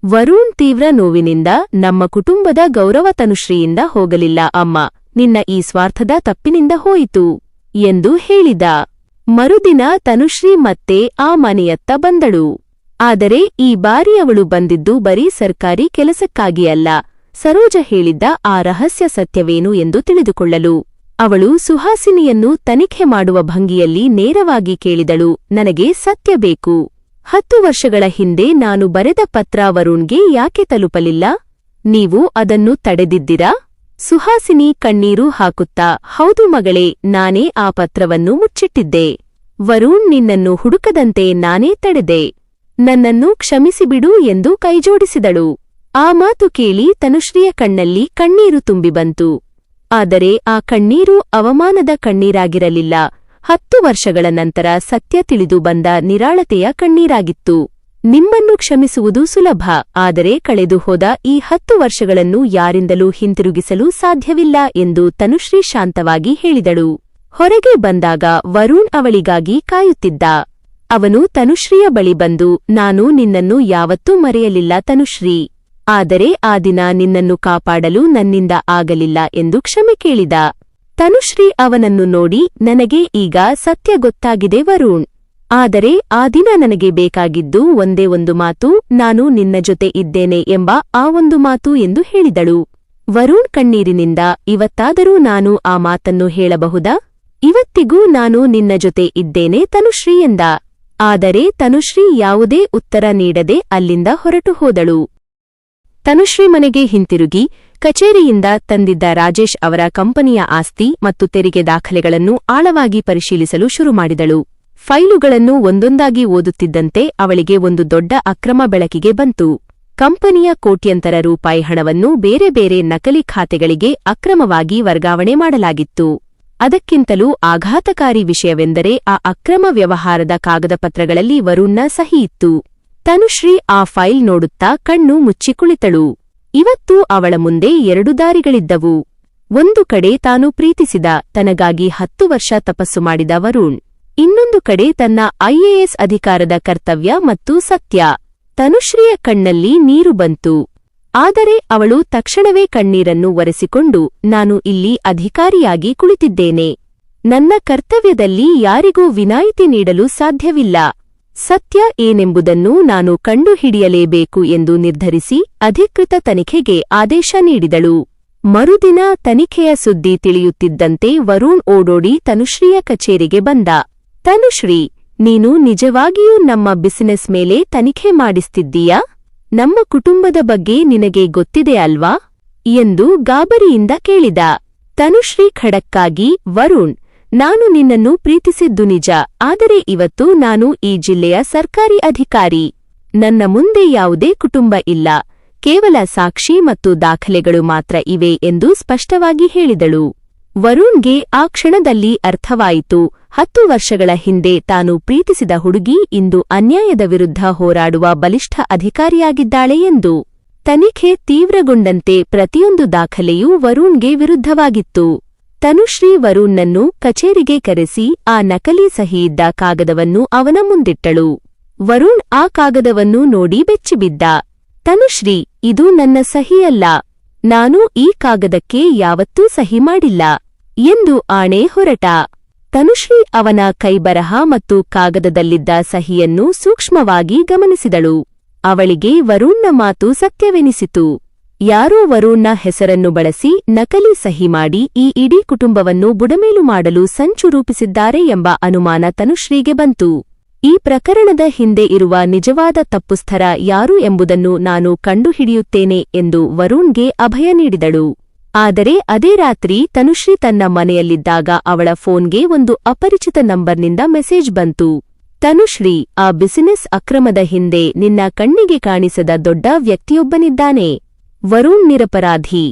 ವರುಣ್ ತೀವ್ರ ನೋವಿನಿಂದ, ನಮ್ಮ ಕುಟುಂಬದ ಗೌರವ ತನುಶ್ರೀಯಿಂದ ಹೋಗಲಿಲ್ಲ ಅಮ್ಮ, ನಿನ್ನ ಈ ಸ್ವಾರ್ಥದ ತಪ್ಪಿನಿಂದ ಹೋಯಿತು ಎಂದು ಹೇಳಿದ. ಮರುದಿನ ತನುಶ್ರೀ ಮತ್ತೆ ಆ ಮನೆಯತ್ತ ಬಂದಳು. ಆದರೆ ಈ ಬಾರಿ ಅವಳು ಬಂದಿದ್ದು ಬರೀ ಸರ್ಕಾರಿ ಕೆಲಸಕ್ಕಾಗಿ ಅಲ್ಲ, ಸರೋಜ ಹೇಳಿದ್ದ ಆ ರಹಸ್ಯ ಸತ್ಯವೇನು ಎಂದು ತಿಳಿದುಕೊಳ್ಳಲು. ಅವಳು ಸುಹಾಸಿನಿಯನ್ನು ತನಿಖೆ ಮಾಡುವ ಭಂಗಿಯಲ್ಲಿ ನೇರವಾಗಿ ಕೇಳಿದಳು, ನನಗೆ ಸತ್ಯ ಬೇಕು. 10 ವರ್ಷಗಳ ಹಿಂದೆ ನಾನು ಬರೆದ ಪತ್ರ ವರುಣ್ಗೆ ಯಾಕೆ ತಲುಪಲಿಲ್ಲ? ನೀವು ಅದನ್ನು ತಡೆದಿದ್ದಿರಾ? ಸುಹಾಸಿನಿ ಕಣ್ಣೀರು ಹಾಕುತ್ತಾ, ಹೌದು ಮಗಳೇ, ನಾನೇ ಆ ಪತ್ರವನ್ನು ಮುಚ್ಚಿಟ್ಟಿದ್ದೆ. ವರುಣ್ ನಿನ್ನನ್ನು ಹುಡುಕದಂತೆ ನಾನೇ ತಡೆದೆ. ನನ್ನನ್ನು ಕ್ಷಮಿಸಿಬಿಡು ಎಂದು ಕೈಜೋಡಿಸಿದಳು. ಆ ಮಾತು ಕೇಳಿ ತನುಶ್ರೀಯ ಕಣ್ಣಲ್ಲಿ ಕಣ್ಣೀರು ತುಂಬಿ ಬಂತು. ಆದರೆ ಆ ಕಣ್ಣೀರು ಅವಮಾನದ ಕಣ್ಣೀರಾಗಿರಲಿಲ್ಲ. 10 ವರ್ಷಗಳ ನಂತರ ಸತ್ಯ ತಿಳಿದು ಬಂದ ನಿರಾಳತೆಯ ಕಣ್ಣೀರಾಗಿತ್ತು. ನಿಮ್ಮನ್ನು ಕ್ಷಮಿಸುವುದು ಸುಲಭ, ಆದರೆ ಕಳೆದು ಹೋದ ಈ 10 ವರ್ಷಗಳನ್ನು ಯಾರಿಂದಲೂ ಹಿಂತಿರುಗಿಸಲು ಸಾಧ್ಯವಿಲ್ಲ ಎಂದು ತನುಶ್ರೀ ಶಾಂತವಾಗಿ ಹೇಳಿದಳು. ಹೊರಗೆ ಬಂದಾಗ ವರುಣ್ ಅವಳಿಗಾಗಿ ಕಾಯುತ್ತಿದ್ದ. ಅವನು ತನುಶ್ರೀಯ ಬಳಿ ಬಂದು, ನಾನು ನಿನ್ನನ್ನು ಯಾವತ್ತೂ ಮರೆಯಲಿಲ್ಲ ತನುಶ್ರೀ. ಆದರೆ ಆ ದಿನ ನಿನ್ನನ್ನು ಕಾಪಾಡಲು ನನ್ನಿಂದ ಆಗಲಿಲ್ಲ ಎಂದು ಕ್ಷಮೆ ಕೇಳಿದ. ತನುಶ್ರೀ ಅವನನ್ನು ನೋಡಿ, ನನಗೆ ಈಗ ಸತ್ಯ ಗೊತ್ತಾಗಿದೆ ವರುಣ್. ಆದರೆ ಆ ದಿನ ನನಗೆ ಬೇಕಾಗಿದ್ದು ಒಂದೇ ಒಂದು ಮಾತು, ನಾನು ನಿನ್ನ ಜೊತೆ ಇದ್ದೇನೆ ಎಂಬ ಆ ಒಂದು ಮಾತು ಎಂದು ಹೇಳಿದಳು. ವರುಣ್ ಕಣ್ಣೀರಿನಿಂದ, ಇವತ್ತಾದರೂ ನಾನು ಆ ಮಾತನ್ನು ಹೇಳಬಹುದಾ? ಇವತ್ತಿಗೂ ನಾನು ನಿನ್ನ ಜೊತೆ ಇದ್ದೇನೆ ತನುಶ್ರೀ ಎಂದ. ಆದರೆ ತನುಶ್ರೀ ಯಾವುದೇ ಉತ್ತರ ನೀಡದೆ ಅಲ್ಲಿಂದ ಹೊರಟು ಹೋದಳು. ತನುಶ್ರೀ ಮನೆಗೆ ಹಿಂತಿರುಗಿ ಕಚೇರಿಯಿಂದ ತಂದಿದ್ದ ರಾಜೇಶ್ ಅವರ ಕಂಪನಿಯ ಆಸ್ತಿ ಮತ್ತು ತೆರಿಗೆ ದಾಖಲೆಗಳನ್ನು ಆಳವಾಗಿ ಪರಿಶೀಲಿಸಲು ಶುರುಮಾಡಿದಳು. ಫೈಲುಗಳನ್ನು ಒಂದೊಂದಾಗಿ ಓದುತ್ತಿದ್ದಂತೆ ಅವಳಿಗೆ ಒಂದು ದೊಡ್ಡ ಅಕ್ರಮ ಬೆಳಕಿಗೆ ಬಂತು. ಕಂಪನಿಯ ಕೋಟ್ಯಂತರ ರೂಪಾಯಿ ಹಣವನ್ನು ಬೇರೆ ಬೇರೆ ನಕಲಿ ಖಾತೆಗಳಿಗೆ ಅಕ್ರಮವಾಗಿ ವರ್ಗಾವಣೆ ಮಾಡಲಾಗಿತ್ತು. ಅದಕ್ಕಿಂತಲೂ ಆಘಾತಕಾರಿ ವಿಷಯವೆಂದರೆ ಆ ಅಕ್ರಮ ವ್ಯವಹಾರದ ಕಾಗದಪತ್ರಗಳಲ್ಲಿ ವರುಣ್ನ ಸಹಿಯಿತ್ತು. ತನುಶ್ರೀ ಆ ಫೈಲ್ ನೋಡುತ್ತಾ ಕಣ್ಣು ಮುಚ್ಚಿ ಕುಳಿತಳು. ಇವತ್ತು ಅವಳ ಮುಂದೆ 2 ದಾರಿಗಳಿದ್ದವು. ಒಂದು ಕಡೆ ತಾನು ಪ್ರೀತಿಸಿದ, ತನಗಾಗಿ 10 ವರ್ಷ ತಪಸ್ಸು ಮಾಡಿದ ವರುಣ್. ಇನ್ನೊಂದು ಕಡೆ ತನ್ನ ಐಎಎಸ್ ಅಧಿಕಾರದ ಕರ್ತವ್ಯ ಮತ್ತು ಸತ್ಯ. ತನುಶ್ರೀಯ ಕಣ್ಣಲ್ಲಿ ನೀರು ಬಂತು. ಆದರೆ ಅವಳು ತಕ್ಷಣವೇ ಕಣ್ಣೀರನ್ನು ಒರೆಸಿಕೊಂಡು, ನಾನು ಇಲ್ಲಿ ಅಧಿಕಾರಿಯಾಗಿ ಕುಳಿತಿದ್ದೇನೆ. ನನ್ನ ಕರ್ತವ್ಯದಲ್ಲಿ ಯಾರಿಗೂ ವಿನಾಯಿತಿ ನೀಡಲು ಸಾಧ್ಯವಿಲ್ಲ. ಸತ್ಯ ಏನೆಂಬುದನ್ನು ನಾನು ಕಂಡುಹಿಡಿಯಲೇಬೇಕು ಎಂದು ನಿರ್ಧರಿಸಿ ಅಧಿಕೃತ ತನಿಖೆಗೆ ಆದೇಶ ನೀಡಿದಳು. ಮರುದಿನ ತನಿಖೆಯ ಸುದ್ದಿ ತಿಳಿಯುತ್ತಿದ್ದಂತೆ ವರುಣ್ ಓಡೋಡಿ ತನುಶ್ರೀಯ ಕಚೇರಿಗೆ ಬಂದ. ತನುಶ್ರೀ, ನೀನು ನಿಜವಾಗಿಯೂ ನಮ್ಮ ಬಿಸಿನೆಸ್ ಮೇಲೆ ತನಿಖೆ ಮಾಡಿಸ್ತಿದ್ದೀಯಾ? ನಮ್ಮ ಕುಟುಂಬದ ಬಗ್ಗೆ ನಿನಗೆ ಗೊತ್ತಿದೆ ಅಲ್ವಾ ಎಂದು ಗಾಬರಿಯಿಂದ ಕೇಳಿದ. ತನುಶ್ರೀ ಖಡಕ್ಕಾಗಿ, ವರುಣ್, ನಾನು ನಿನ್ನನ್ನು ಪ್ರೀತಿಸಿದ್ದು ನಿಜ, ಆದರೆ ಇವತ್ತು ನಾನು ಈ ಜಿಲ್ಲೆಯ ಸರ್ಕಾರಿ ಅಧಿಕಾರಿ. ನನ್ನ ಮುಂದೆ ಯಾವುದೇ ಕುಟುಂಬ ಇಲ್ಲ, ಕೇವಲ ಸಾಕ್ಷಿ ಮತ್ತು ದಾಖಲೆಗಳು ಮಾತ್ರ ಇವೆ ಎಂದು ಸ್ಪಷ್ಟವಾಗಿ ಹೇಳಿದಳು. ವರುಣ್ಗೆ ಆ ಕ್ಷಣದಲ್ಲಿ ಅರ್ಥವಾಯಿತು, 10 ವರ್ಷಗಳ ಹಿಂದೆ ತಾನು ಪ್ರೀತಿಸಿದ ಹುಡುಗಿ ಇಂದು ಅನ್ಯಾಯದ ವಿರುದ್ಧ ಹೋರಾಡುವ ಬಲಿಷ್ಠ ಅಧಿಕಾರಿಯಾಗಿದ್ದಾಳೆ ಎಂದು. ತನಿಖೆ ತೀವ್ರಗೊಂಡಂತೆ ಪ್ರತಿಯೊಂದು ದಾಖಲೆಯೂ ವರುಣ್ಗೆ ವಿರುದ್ಧವಾಗಿತ್ತು. ತನುಶ್ರೀ ವರುಣ್ಣನ್ನು ಕಚೇರಿಗೆ ಕರೆಸಿ ಆ ನಕಲಿ ಸಹಿಯಿದ್ದ ಕಾಗದವನ್ನು ಅವನ ಮುಂದಿಟ್ಟಳು. ವರುಣ್ ಆ ಕಾಗದವನ್ನು ನೋಡಿ ಬೆಚ್ಚಿಬಿದ್ದ. ತನುಶ್ರೀ, ಇದು ನನ್ನ ಸಹಿಯಲ್ಲ. ನಾನು ಈ ಕಾಗದಕ್ಕೆ ಯಾವತ್ತೂ ಸಹಿ ಮಾಡಿಲ್ಲ ಎಂದು ಆಣೆ ಹೊರಟ. ತನುಶ್ರೀ ಅವನ ಕೈಬರಹ ಮತ್ತು ಕಾಗದದಲ್ಲಿದ್ದ ಸಹಿಯನ್ನು ಸೂಕ್ಷ್ಮವಾಗಿ ಗಮನಿಸಿದಳು. ಅವಳಿಗೆ ವರುಣ್ನ ಮಾತು ಸತ್ಯವೆನಿಸಿತು. ಯಾರೋ ವರುಣ್ನ ಹೆಸರನ್ನು ಬಳಸಿ ನಕಲಿ ಸಹಿ ಮಾಡಿ ಈ ಇಡೀ ಕುಟುಂಬವನ್ನು ಬುಡಮೇಲು ಮಾಡಲು ಸಂಚು ರೂಪಿಸಿದ್ದಾರೆ ಎಂಬ ಅನುಮಾನ ತನುಶ್ರೀಗೆ ಬಂತು. ಈ ಪ್ರಕರಣದ ಹಿಂದೆ ಇರುವ ನಿಜವಾದ ತಪ್ಪುಸ್ಥರ ಯಾರು ಎಂಬುದನ್ನು ನಾನು ಕಂಡುಹಿಡಿಯುತ್ತೇನೆ ಎಂದು ವರುಣ್ಗೆ ಅಭಯ ನೀಡಿದಳು. ಆದರೆ ಅದೇ ರಾತ್ರಿ ತನುಶ್ರೀ ತನ್ನ ಮನೆಯಲ್ಲಿದ್ದಾಗ ಅವಳ ಫೋನ್ಗೆ ಒಂದು ಅಪರಿಚಿತ ನಂಬರ್ನಿಂದ ಮೆಸೇಜ್ ಬಂತು. ತನುಶ್ರೀ, ಆ ಬಿಸಿನೆಸ್ ಅಕ್ರಮದ ಹಿಂದೆ ನಿನ್ನ ಕಣ್ಣಿಗೆ ಕಾಣಿಸದ ದೊಡ್ಡ ವ್ಯಕ್ತಿಯೊಬ್ಬನಿದ್ದಾನೆ. ವರುಣ್ ನಿರಪರಾಧಿ.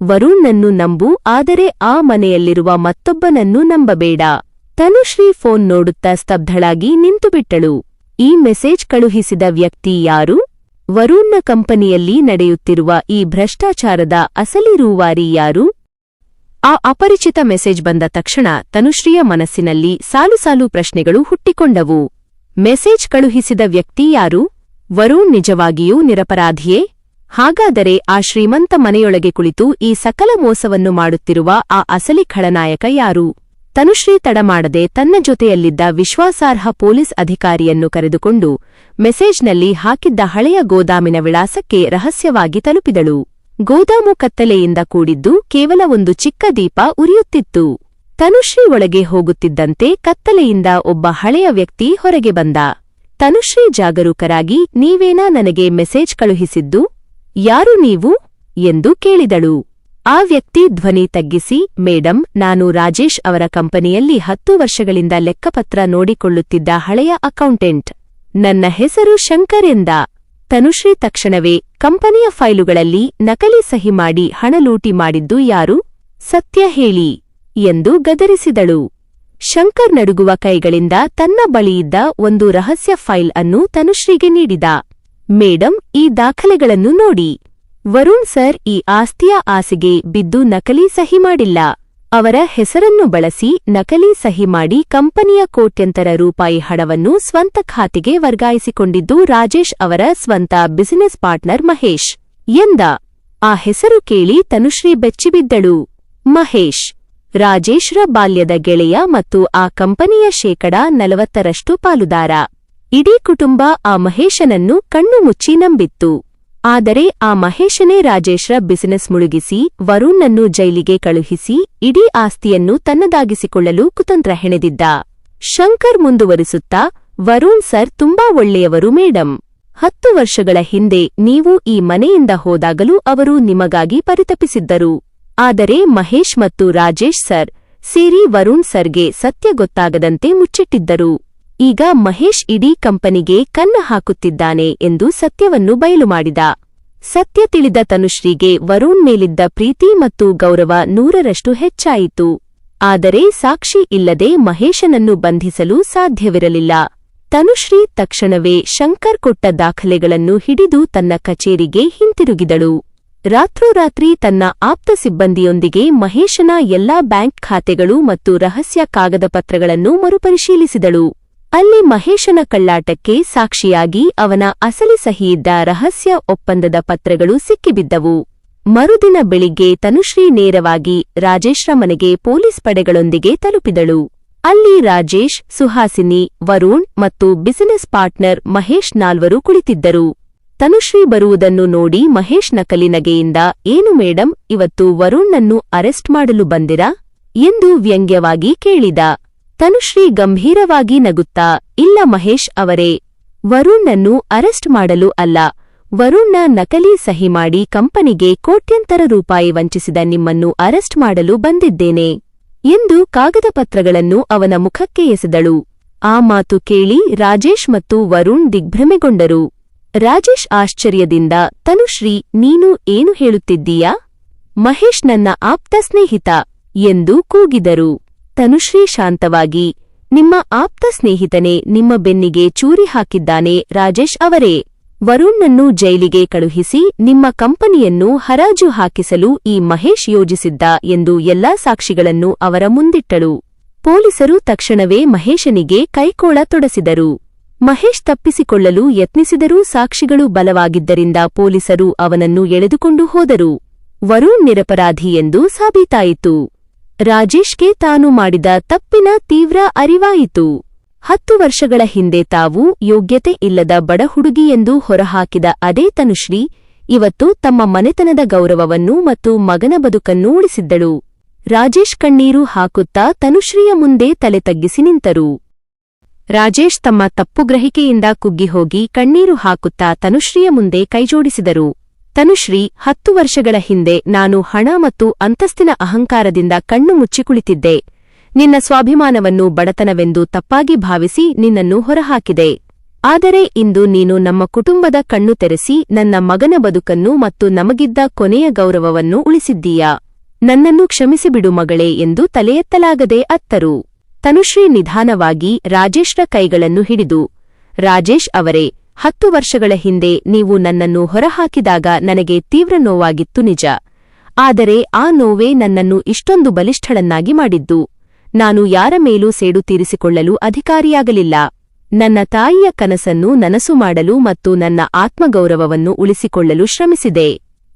ವರುಣ್ಣನ್ನು ನಂಬು, ಆದರೆ ಆ ಮನೆಯಲ್ಲಿರುವ ಮತ್ತೊಬ್ಬನನ್ನು ನಂಬಬೇಡ. ತನುಶ್ರೀ ಫೋನ್ ನೋಡುತ್ತಾ ಸ್ತಬ್ಧಳಾಗಿ ನಿಂತುಬಿಟ್ಟಳು. ಈ ಮೆಸೇಜ್ ಕಳುಹಿಸಿದ ವ್ಯಕ್ತಿ ಯಾರು? ವರುಣ್ನ ಕಂಪನಿಯಲ್ಲಿ ನಡೆಯುತ್ತಿರುವ ಈ ಭ್ರಷ್ಟಾಚಾರದ ಅಸಲಿ ರೂವಾರಿ ಯಾರು? ಆ ಅಪರಿಚಿತ ಮೆಸೇಜ್ ಬಂದ ತಕ್ಷಣ ತನುಶ್ರೀಯ ಮನಸ್ಸಿನಲ್ಲಿ ಸಾಲು ಸಾಲು ಪ್ರಶ್ನೆಗಳು ಹುಟ್ಟಿಕೊಂಡವು. ಮೆಸೇಜ್ ಕಳುಹಿಸಿದ ವ್ಯಕ್ತಿ ಯಾರು? ವರುಣ್ ನಿಜವಾಗಿಯೂ ನಿರಪರಾಧಿಯೇ? ಹಾಗಾದರೆ ಆ ಶ್ರೀಮಂತ ಮನೆಯೊಳಗೆ ಕುಳಿತು ಈ ಸಕಲ ಮೋಸವನ್ನು ಮಾಡುತ್ತಿರುವ ಆ ಅಸಲಿ ಖಳನಾಯಕ ಯಾರು? ತನುಶ್ರೀ ತಡಮಾಡದೆ ತನ್ನ ಜೊತೆಯಲ್ಲಿದ್ದ ವಿಶ್ವಾಸಾರ್ಹ ಪೊಲೀಸ್ ಅಧಿಕಾರಿಯನ್ನು ಕರೆದುಕೊಂಡು ಮೆಸೇಜ್ನಲ್ಲಿ ಹಾಕಿದ್ದ ಹಳೆಯ ಗೋದಾಮಿನ ವಿಳಾಸಕ್ಕೆ ರಹಸ್ಯವಾಗಿ ತಲುಪಿದಳು. ಗೋದಾಮು ಕತ್ತಲೆಯಿಂದ ಕೂಡಿದ್ದು, ಕೇವಲ ಒಂದು ಚಿಕ್ಕ ದೀಪ ಉರಿಯುತ್ತಿತ್ತು. ತನುಶ್ರೀ ಒಳಗೆ ಹೋಗುತ್ತಿದ್ದಂತೆ ಕತ್ತಲೆಯಿಂದ ಒಬ್ಬ ಹಳೆಯ ವ್ಯಕ್ತಿ ಹೊರಗೆ ಬಂದ. ತನುಶ್ರೀ ಜಾಗರೂಕರಾಗಿ, ನೀವೇನಾ ನನಗೆ ಮೆಸೇಜ್ ಕಳುಹಿಸಿದ್ದು? ಯಾರು ನೀವು? ಎಂದು ಕೇಳಿದಳು. ಆ ವ್ಯಕ್ತಿ ಧ್ವನಿ ತಗ್ಗಿಸಿ, ಮೇಡಂ, ನಾನು ರಾಜೇಶ್ ಅವರ ಕಂಪನಿಯಲ್ಲಿ 10 ವರ್ಷಗಳಿಂದ ಲೆಕ್ಕಪತ್ರ ನೋಡಿಕೊಳ್ಳುತ್ತಿದ್ದ ಹಳೆಯ ಅಕೌಂಟೆಂಟ್. ನನ್ನ ಹೆಸರು ಶಂಕರ್ ಎಂದ. ತನುಶ್ರೀ ತಕ್ಷಣವೇ, ಕಂಪನಿಯ ಫೈಲುಗಳಲ್ಲಿ ನಕಲಿ ಸಹಿ ಮಾಡಿ ಹಣ ಲೂಟಿ ಮಾಡಿದ್ದು ಯಾರು? ಸತ್ಯ ಹೇಳಿ ಎಂದು ಗದರಿಸಿದಳು. ಶಂಕರ್ ನಡುಗುವ ಕೈಗಳಿಂದ ತನ್ನ ಬಳಿಯಿದ್ದ ಒಂದು ರಹಸ್ಯ ಫೈಲ್ ಅನ್ನು ತನುಶ್ರೀಗೆ ನೀಡಿದ. ಮೇಡಂ, ಈ ದಾಖಲೆಗಳನ್ನು ನೋಡಿ. ವರುಣ್ ಸರ್ ಈ ಆಸ್ತಿಯ ಆಸೆಗೆ ಬಿದ್ದು ನಕಲಿ ಸಹಿ ಮಾಡಿಲ್ಲ. ಅವರ ಹೆಸರನ್ನು ಬಳಸಿ ನಕಲಿ ಸಹಿ ಮಾಡಿ ಕಂಪನಿಯ ಕೋಟ್ಯಂತರ ರೂಪಾಯಿ ಹಣವನ್ನು ಸ್ವಂತ ಖಾತೆಗೆ ವರ್ಗಾಯಿಸಿಕೊಂಡಿದ್ದು ರಾಜೇಶ್ ಅವರ ಸ್ವಂತ ಬಿಸಿನೆಸ್ ಪಾರ್ಟ್ನರ್ ಮಹೇಶ್ ಎಂದ. ಆ ಹೆಸರು ಕೇಳಿ ತನುಶ್ರೀ ಬೆಚ್ಚಿಬಿದ್ದಳು. ಮಹೇಶ್, ರಾಜೇಶ್ರ ಬಾಲ್ಯದ ಗೆಳೆಯ ಮತ್ತು ಆ ಕಂಪನಿಯ 40% ಪಾಲುದಾರ. ಇಡೀ ಕುಟುಂಬ ಆ ಮಹೇಶನನ್ನು ಕಣ್ಣು ಮುಚ್ಚಿ ನಂಬಿತ್ತು. ಆದರೆ ಆ ಮಹೇಶನೇ ರಾಜೇಶ್ರ ಬಿಸಿನೆಸ್ ಮುಳುಗಿಸಿ ವರುಣ್ಣನ್ನು ಜೈಲಿಗೆ ಕಳುಹಿಸಿ ಇಡೀ ಆಸ್ತಿಯನ್ನು ತನ್ನದಾಗಿಸಿಕೊಳ್ಳಲು ಕುತಂತ್ರ ಹೆಣೆದಿದ್ದ. ಶಂಕರ್ ಮುಂದುವರಿಸುತ್ತಾ, ವರುಣ್ ಸರ್ ತುಂಬಾ ಒಳ್ಳೆಯವರು ಮೇಡಂ. 10 ವರ್ಷಗಳ ಹಿಂದೆ ನೀವು ಈ ಮನೆಯಿಂದ ಹೋದಾಗಲೂ ಅವರು ನಿಮಗಾಗಿ ಪರಿತಪಿಸಿದ್ದರು. ಆದರೆ ಮಹೇಶ್ ಮತ್ತು ರಾಜೇಶ್ ಸರ್ ಸೇರಿ ವರುಣ್ ಸರ್ಗೆ ಸತ್ಯ ಗೊತ್ತಾಗದಂತೆ ಮುಚ್ಚಿಟ್ಟಿದ್ದರು. ಈಗ ಮಹೇಶ್ ಇಡೀ ಕಂಪನಿಗೆ ಕನ್ನ ಹಾಕುತ್ತಿದ್ದಾನೆ ಎಂದು ಸತ್ಯವನ್ನು ಬಯಲು ಮಾಡಿದ. ಸತ್ಯ ತಿಳಿದ ತನುಶ್ರೀಗೆ ವರುಣ್ ಮೇಲಿದ್ದ ಪ್ರೀತಿ ಮತ್ತು ಗೌರವ 100ರಷ್ಟು ಹೆಚ್ಚಾಯಿತು. ಆದರೆ ಸಾಕ್ಷಿ ಇಲ್ಲದೆ ಮಹೇಶನನ್ನು ಬಂಧಿಸಲು ಸಾಧ್ಯವಿರಲಿಲ್ಲ. ತನುಶ್ರೀ ತಕ್ಷಣವೇ ಶಂಕರ್ ಕೊಟ್ಟ ದಾಖಲೆಗಳನ್ನು ಹಿಡಿದು ತನ್ನ ಕಚೇರಿಗೆ ಹಿಂತಿರುಗಿದಳು. ರಾತ್ರೋರಾತ್ರಿ ತನ್ನ ಆಪ್ತ ಸಿಬ್ಬಂದಿಯೊಂದಿಗೆ ಮಹೇಶನ ಎಲ್ಲಾ ಬ್ಯಾಂಕ್ ಖಾತೆಗಳು ಮತ್ತು ರಹಸ್ಯ ಕಾಗದಪತ್ರಗಳನ್ನು ಮರುಪರಿಶೀಲಿಸಿದಳು. ಅಲ್ಲಿ ಮಹೇಶನ ಕಳ್ಳಾಟಕ್ಕೆ ಸಾಕ್ಷಿಯಾಗಿ ಅವನ ಅಸಲಿ ಸಹಿಯಿದ್ದ ರಹಸ್ಯ ಒಪ್ಪಂದದ ಪತ್ರಗಳು ಸಿಕ್ಕಿಬಿದ್ದವು. ಮರುದಿನ ಬೆಳಿಗ್ಗೆ ತನುಶ್ರೀ ನೇರವಾಗಿ ರಾಜೇಶ್ರ ಮನೆಗೆ ಪೊಲೀಸ್ ಪಡೆಗಳೊಂದಿಗೆ ತಲುಪಿದಳು. ಅಲ್ಲಿ ರಾಜೇಶ್, ಸುಹಾಸಿನಿ, ವರುಣ್ ಮತ್ತು ಬಿಸಿನೆಸ್ ಪಾರ್ಟ್ನರ್ ಮಹೇಶ್ 4 ಕುಳಿತಿದ್ದರು. ತನುಶ್ರೀ ಬರುವುದನ್ನು ನೋಡಿ ಮಹೇಶ್ ನಕಲಿ ನಗೆಯಿಂದ, ಏನು ಮೇಡಂ, ಇವತ್ತು ವರುಣ್ಣನ್ನು ಅರೆಸ್ಟ್ ಮಾಡಲು ಬಂದಿರಾ ಎಂದು ವ್ಯಂಗ್ಯವಾಗಿ ಕೇಳಿದ. ತನುಶ್ರೀ ಗಂಭೀರವಾಗಿ ನಗುತ್ತಾ, ಇಲ್ಲ ಮಹೇಶ್ ಅವರೇ, ವರುಣ್ಣನ್ನು ಅರೆಸ್ಟ್ ಮಾಡಲು ಅಲ್ಲ, ವರುಣ್ನ ನಕಲಿ ಸಹಿ ಮಾಡಿ ಕಂಪನಿಗೆ ಕೋಟ್ಯಂತರ ರೂಪಾಯಿ ವಂಚಿಸಿದ ನಿಮ್ಮನ್ನು ಅರೆಸ್ಟ್ ಮಾಡಲು ಬಂದಿದ್ದೇನೆ ಎಂದು ಕಾಗದ ಪತ್ರಗಳನ್ನು ಅವನ ಮುಖಕ್ಕೆ ಎಸೆದಳು. ಆ ಮಾತು ಕೇಳಿ ರಾಜೇಶ್ ಮತ್ತು ವರುಣ್ ದಿಗ್ಭ್ರಮೆಗೊಂಡರು. ರಾಜೇಶ್ ಆಶ್ಚರ್ಯದಿಂದ, ತನುಶ್ರೀ, ನೀನು ಏನು ಹೇಳುತ್ತಿದ್ದೀಯಾ? ಮಹೇಶ್ ನನ್ನ ಆಪ್ತ ಸ್ನೇಹಿತ ಎಂದು ಕೂಗಿದರು. ತನುಶ್ರೀ ಶಾಂತವಾಗಿ, ನಿಮ್ಮ ಆಪ್ತ ಸ್ನೇಹಿತನೇ ನಿಮ್ಮ ಬೆನ್ನಿಗೆ ಚೂರಿ ಹಾಕಿದ್ದಾನೆ ರಾಜೇಶ್ ಅವರೇ. ವರುಣ್ಣನ್ನು ಜೈಲಿಗೆ ಕಳುಹಿಸಿ ನಿಮ್ಮ ಕಂಪನಿಯನ್ನು ಹರಾಜು ಹಾಕಿಸಲು ಈ ಮಹೇಶ್ ಯೋಜಿಸಿದ್ದ ಎಂದು ಎಲ್ಲಾ ಸಾಕ್ಷಿಗಳನ್ನು ಅವರ ಮುಂದಿಟ್ಟಳು. ಪೊಲೀಸರು ತಕ್ಷಣವೇ ಮಹೇಶನಿಗೆ ಕೈಕೋಳ ತೊಡಸಿದರು. ಮಹೇಶ್ ತಪ್ಪಿಸಿಕೊಳ್ಳಲು ಯತ್ನಿಸಿದರೂ ಸಾಕ್ಷಿಗಳು ಬಲವಾಗಿದ್ದರಿಂದ ಪೊಲೀಸರು ಅವನನ್ನು ಎಳೆದುಕೊಂಡು ಹೋದರು. ವರುಣ್ ನಿರಪರಾಧಿ ಎಂದು ಸಾಬೀತಾಯಿತು. ರಾಜೇಶ್ಗೆ ತಾನು ಮಾಡಿದ ತಪ್ಪಿನ ತೀವ್ರ ಅರಿವಾಯಿತು. 10 ವರ್ಷಗಳ ಹಿಂದೆ ತಾವು ಯೋಗ್ಯತೆ ಇಲ್ಲದ ಬಡ ಹುಡುಗಿಯೆಂದು ಹೊರಹಾಕಿದ ಅದೇ ತನುಶ್ರೀ ಇವತ್ತು ತಮ್ಮ ಮನೆತನದ ಗೌರವವನ್ನು ಮತ್ತು ಮಗನ ಬದುಕನ್ನು ಉಳಿಸಿದ್ದಳು. ರಾಜೇಶ್ ಕಣ್ಣೀರು ಹಾಕುತ್ತಾ ತನುಶ್ರೀಯ ಮುಂದೆ ತಲೆ ತಗ್ಗಿಸಿ ನಿಂತರು. ರಾಜೇಶ್ ತಮ್ಮ ತಪ್ಪು ಗ್ರಹಿಕೆಯಿಂದ ಕುಗ್ಗಿಹೋಗಿ ಕಣ್ಣೀರು ಹಾಕುತ್ತಾ ತನುಶ್ರೀಯ ಮುಂದೆ ಕೈಜೋಡಿಸಿದರು. ತನುಶ್ರೀ, 10 ವರ್ಷಗಳ ಹಿಂದೆ ನಾನು ಹಣ ಮತ್ತು ಅಂತಸ್ತಿನ ಅಹಂಕಾರದಿಂದ ಕಣ್ಣು ಮುಚ್ಚಿ ಕುಳಿತಿದ್ದೆ. ನಿನ್ನ ಸ್ವಾಭಿಮಾನವನ್ನು ಬಡತನವೆಂದು ತಪ್ಪಾಗಿ ಭಾವಿಸಿ ನಿನ್ನನ್ನು ಹೊರಹಾಕಿದೆ. ಆದರೆ ಇಂದು ನೀನು ನಮ್ಮ ಕುಟುಂಬದ ಕಣ್ಣು ತೆರೆಸಿ ನನ್ನ ಮಗನ ಬದುಕನ್ನು ಮತ್ತು ನಮಗಿದ್ದ ಕೊನೆಯ ಗೌರವವನ್ನು ಉಳಿಸಿದ್ದೀಯಾ. ನನ್ನನ್ನು ಕ್ಷಮಿಸಿಬಿಡು ಮಗಳೇ ಎಂದು ತಲೆಯೆತ್ತಲಾಗದೆ ಅತ್ತರು. ತನುಶ್ರೀ ನಿಧಾನವಾಗಿ ರಾಜೇಶ್ರ ಕೈಗಳನ್ನು ಹಿಡಿದು, ರಾಜೇಶ್ ಅವರೇ, 10 ವರ್ಷಗಳ ಹಿಂದೆ ನೀವು ನನ್ನನ್ನು ಹೊರಹಾಕಿದಾಗ ನನಗೆ ತೀವ್ರ ನೋವಾಗಿತ್ತು ನಿಜ. ಆದರೆ ಆ ನೋವೇ ನನ್ನನ್ನು ಇಷ್ಟೊಂದು ಬಲಿಷ್ಠಳನ್ನಾಗಿ ಮಾಡಿದ್ದು. ನಾನು ಯಾರ ಮೇಲೂ ಸೇಡು ತೀರಿಸಿಕೊಳ್ಳಲು ಅಧಿಕಾರಿಯಾಗಲಿಲ್ಲ. ನನ್ನ ತಾಯಿಯ ಕನಸನ್ನು ನನಸು ಮಾಡಲು ಮತ್ತು ನನ್ನ ಆತ್ಮಗೌರವವನ್ನು ಉಳಿಸಿಕೊಳ್ಳಲು ಶ್ರಮಿಸಿದೆ.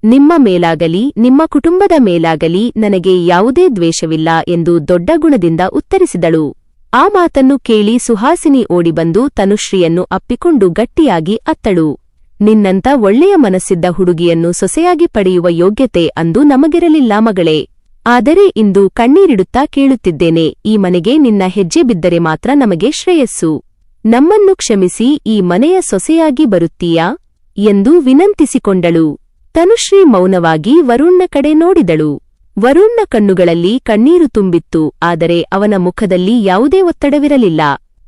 ನಿಮ್ಮ ಮೇಲಾಗಲಿ ನಿಮ್ಮ ಕುಟುಂಬದ ಮೇಲಾಗಲಿ ನನಗೆ ಯಾವುದೇ ದ್ವೇಷವಿಲ್ಲ ಎಂದು ದೊಡ್ಡ ಗುಣದಿಂದ ಉತ್ತರಿಸಿದಳು. ಆ ಮಾತನ್ನು ಕೇಳಿ ಸುಹಾಸಿನಿ ಓಡಿಬಂದು ತನುಶ್ರೀಯನ್ನು ಅಪ್ಪಿಕೊಂಡು ಗಟ್ಟಿಯಾಗಿ ಅತ್ತಳು. ನಿನ್ನಂತ ಒಳ್ಳೆಯ ಮನಸ್ಸಿದ್ದ ಹುಡುಗಿಯನ್ನು ಸೊಸೆಯಾಗಿ ಪಡೆಯುವ ಯೋಗ್ಯತೆ ಅಂದು ನಮಗಿರಲಿಲ್ಲ ಮಗಳೇ. ಆದರೆ ಇಂದು ಕಣ್ಣೀರಿಡುತ್ತಾ ಕೇಳುತ್ತಿದ್ದೇನೆ, ಈ ಮನೆಗೆ ನಿನ್ನ ಹೆಜ್ಜೆ ಬಿದ್ದರೆ ಮಾತ್ರ ನಮಗೆ ಶ್ರೇಯಸ್ಸು. ನಮ್ಮನ್ನು ಕ್ಷಮಿಸಿ ಈ ಮನೆಯ ಸೊಸೆಯಾಗಿ ಬರುತ್ತೀಯಾ ಎಂದು ವಿನಂತಿಸಿಕೊಂಡಳು. ತನುಶ್ರೀ ಮೌನವಾಗಿ ವರುಣ್ನ ಕಡೆ ನೋಡಿದಳು. ವರುಣ್ನ ಕಣ್ಣುಗಳಲ್ಲಿ ಕಣ್ಣೀರು ತುಂಬಿತ್ತು, ಆದರೆ ಅವನ ಮುಖದಲ್ಲಿ ಯಾವುದೇ ಒತ್ತಡವಿರಲಿಲ್ಲ.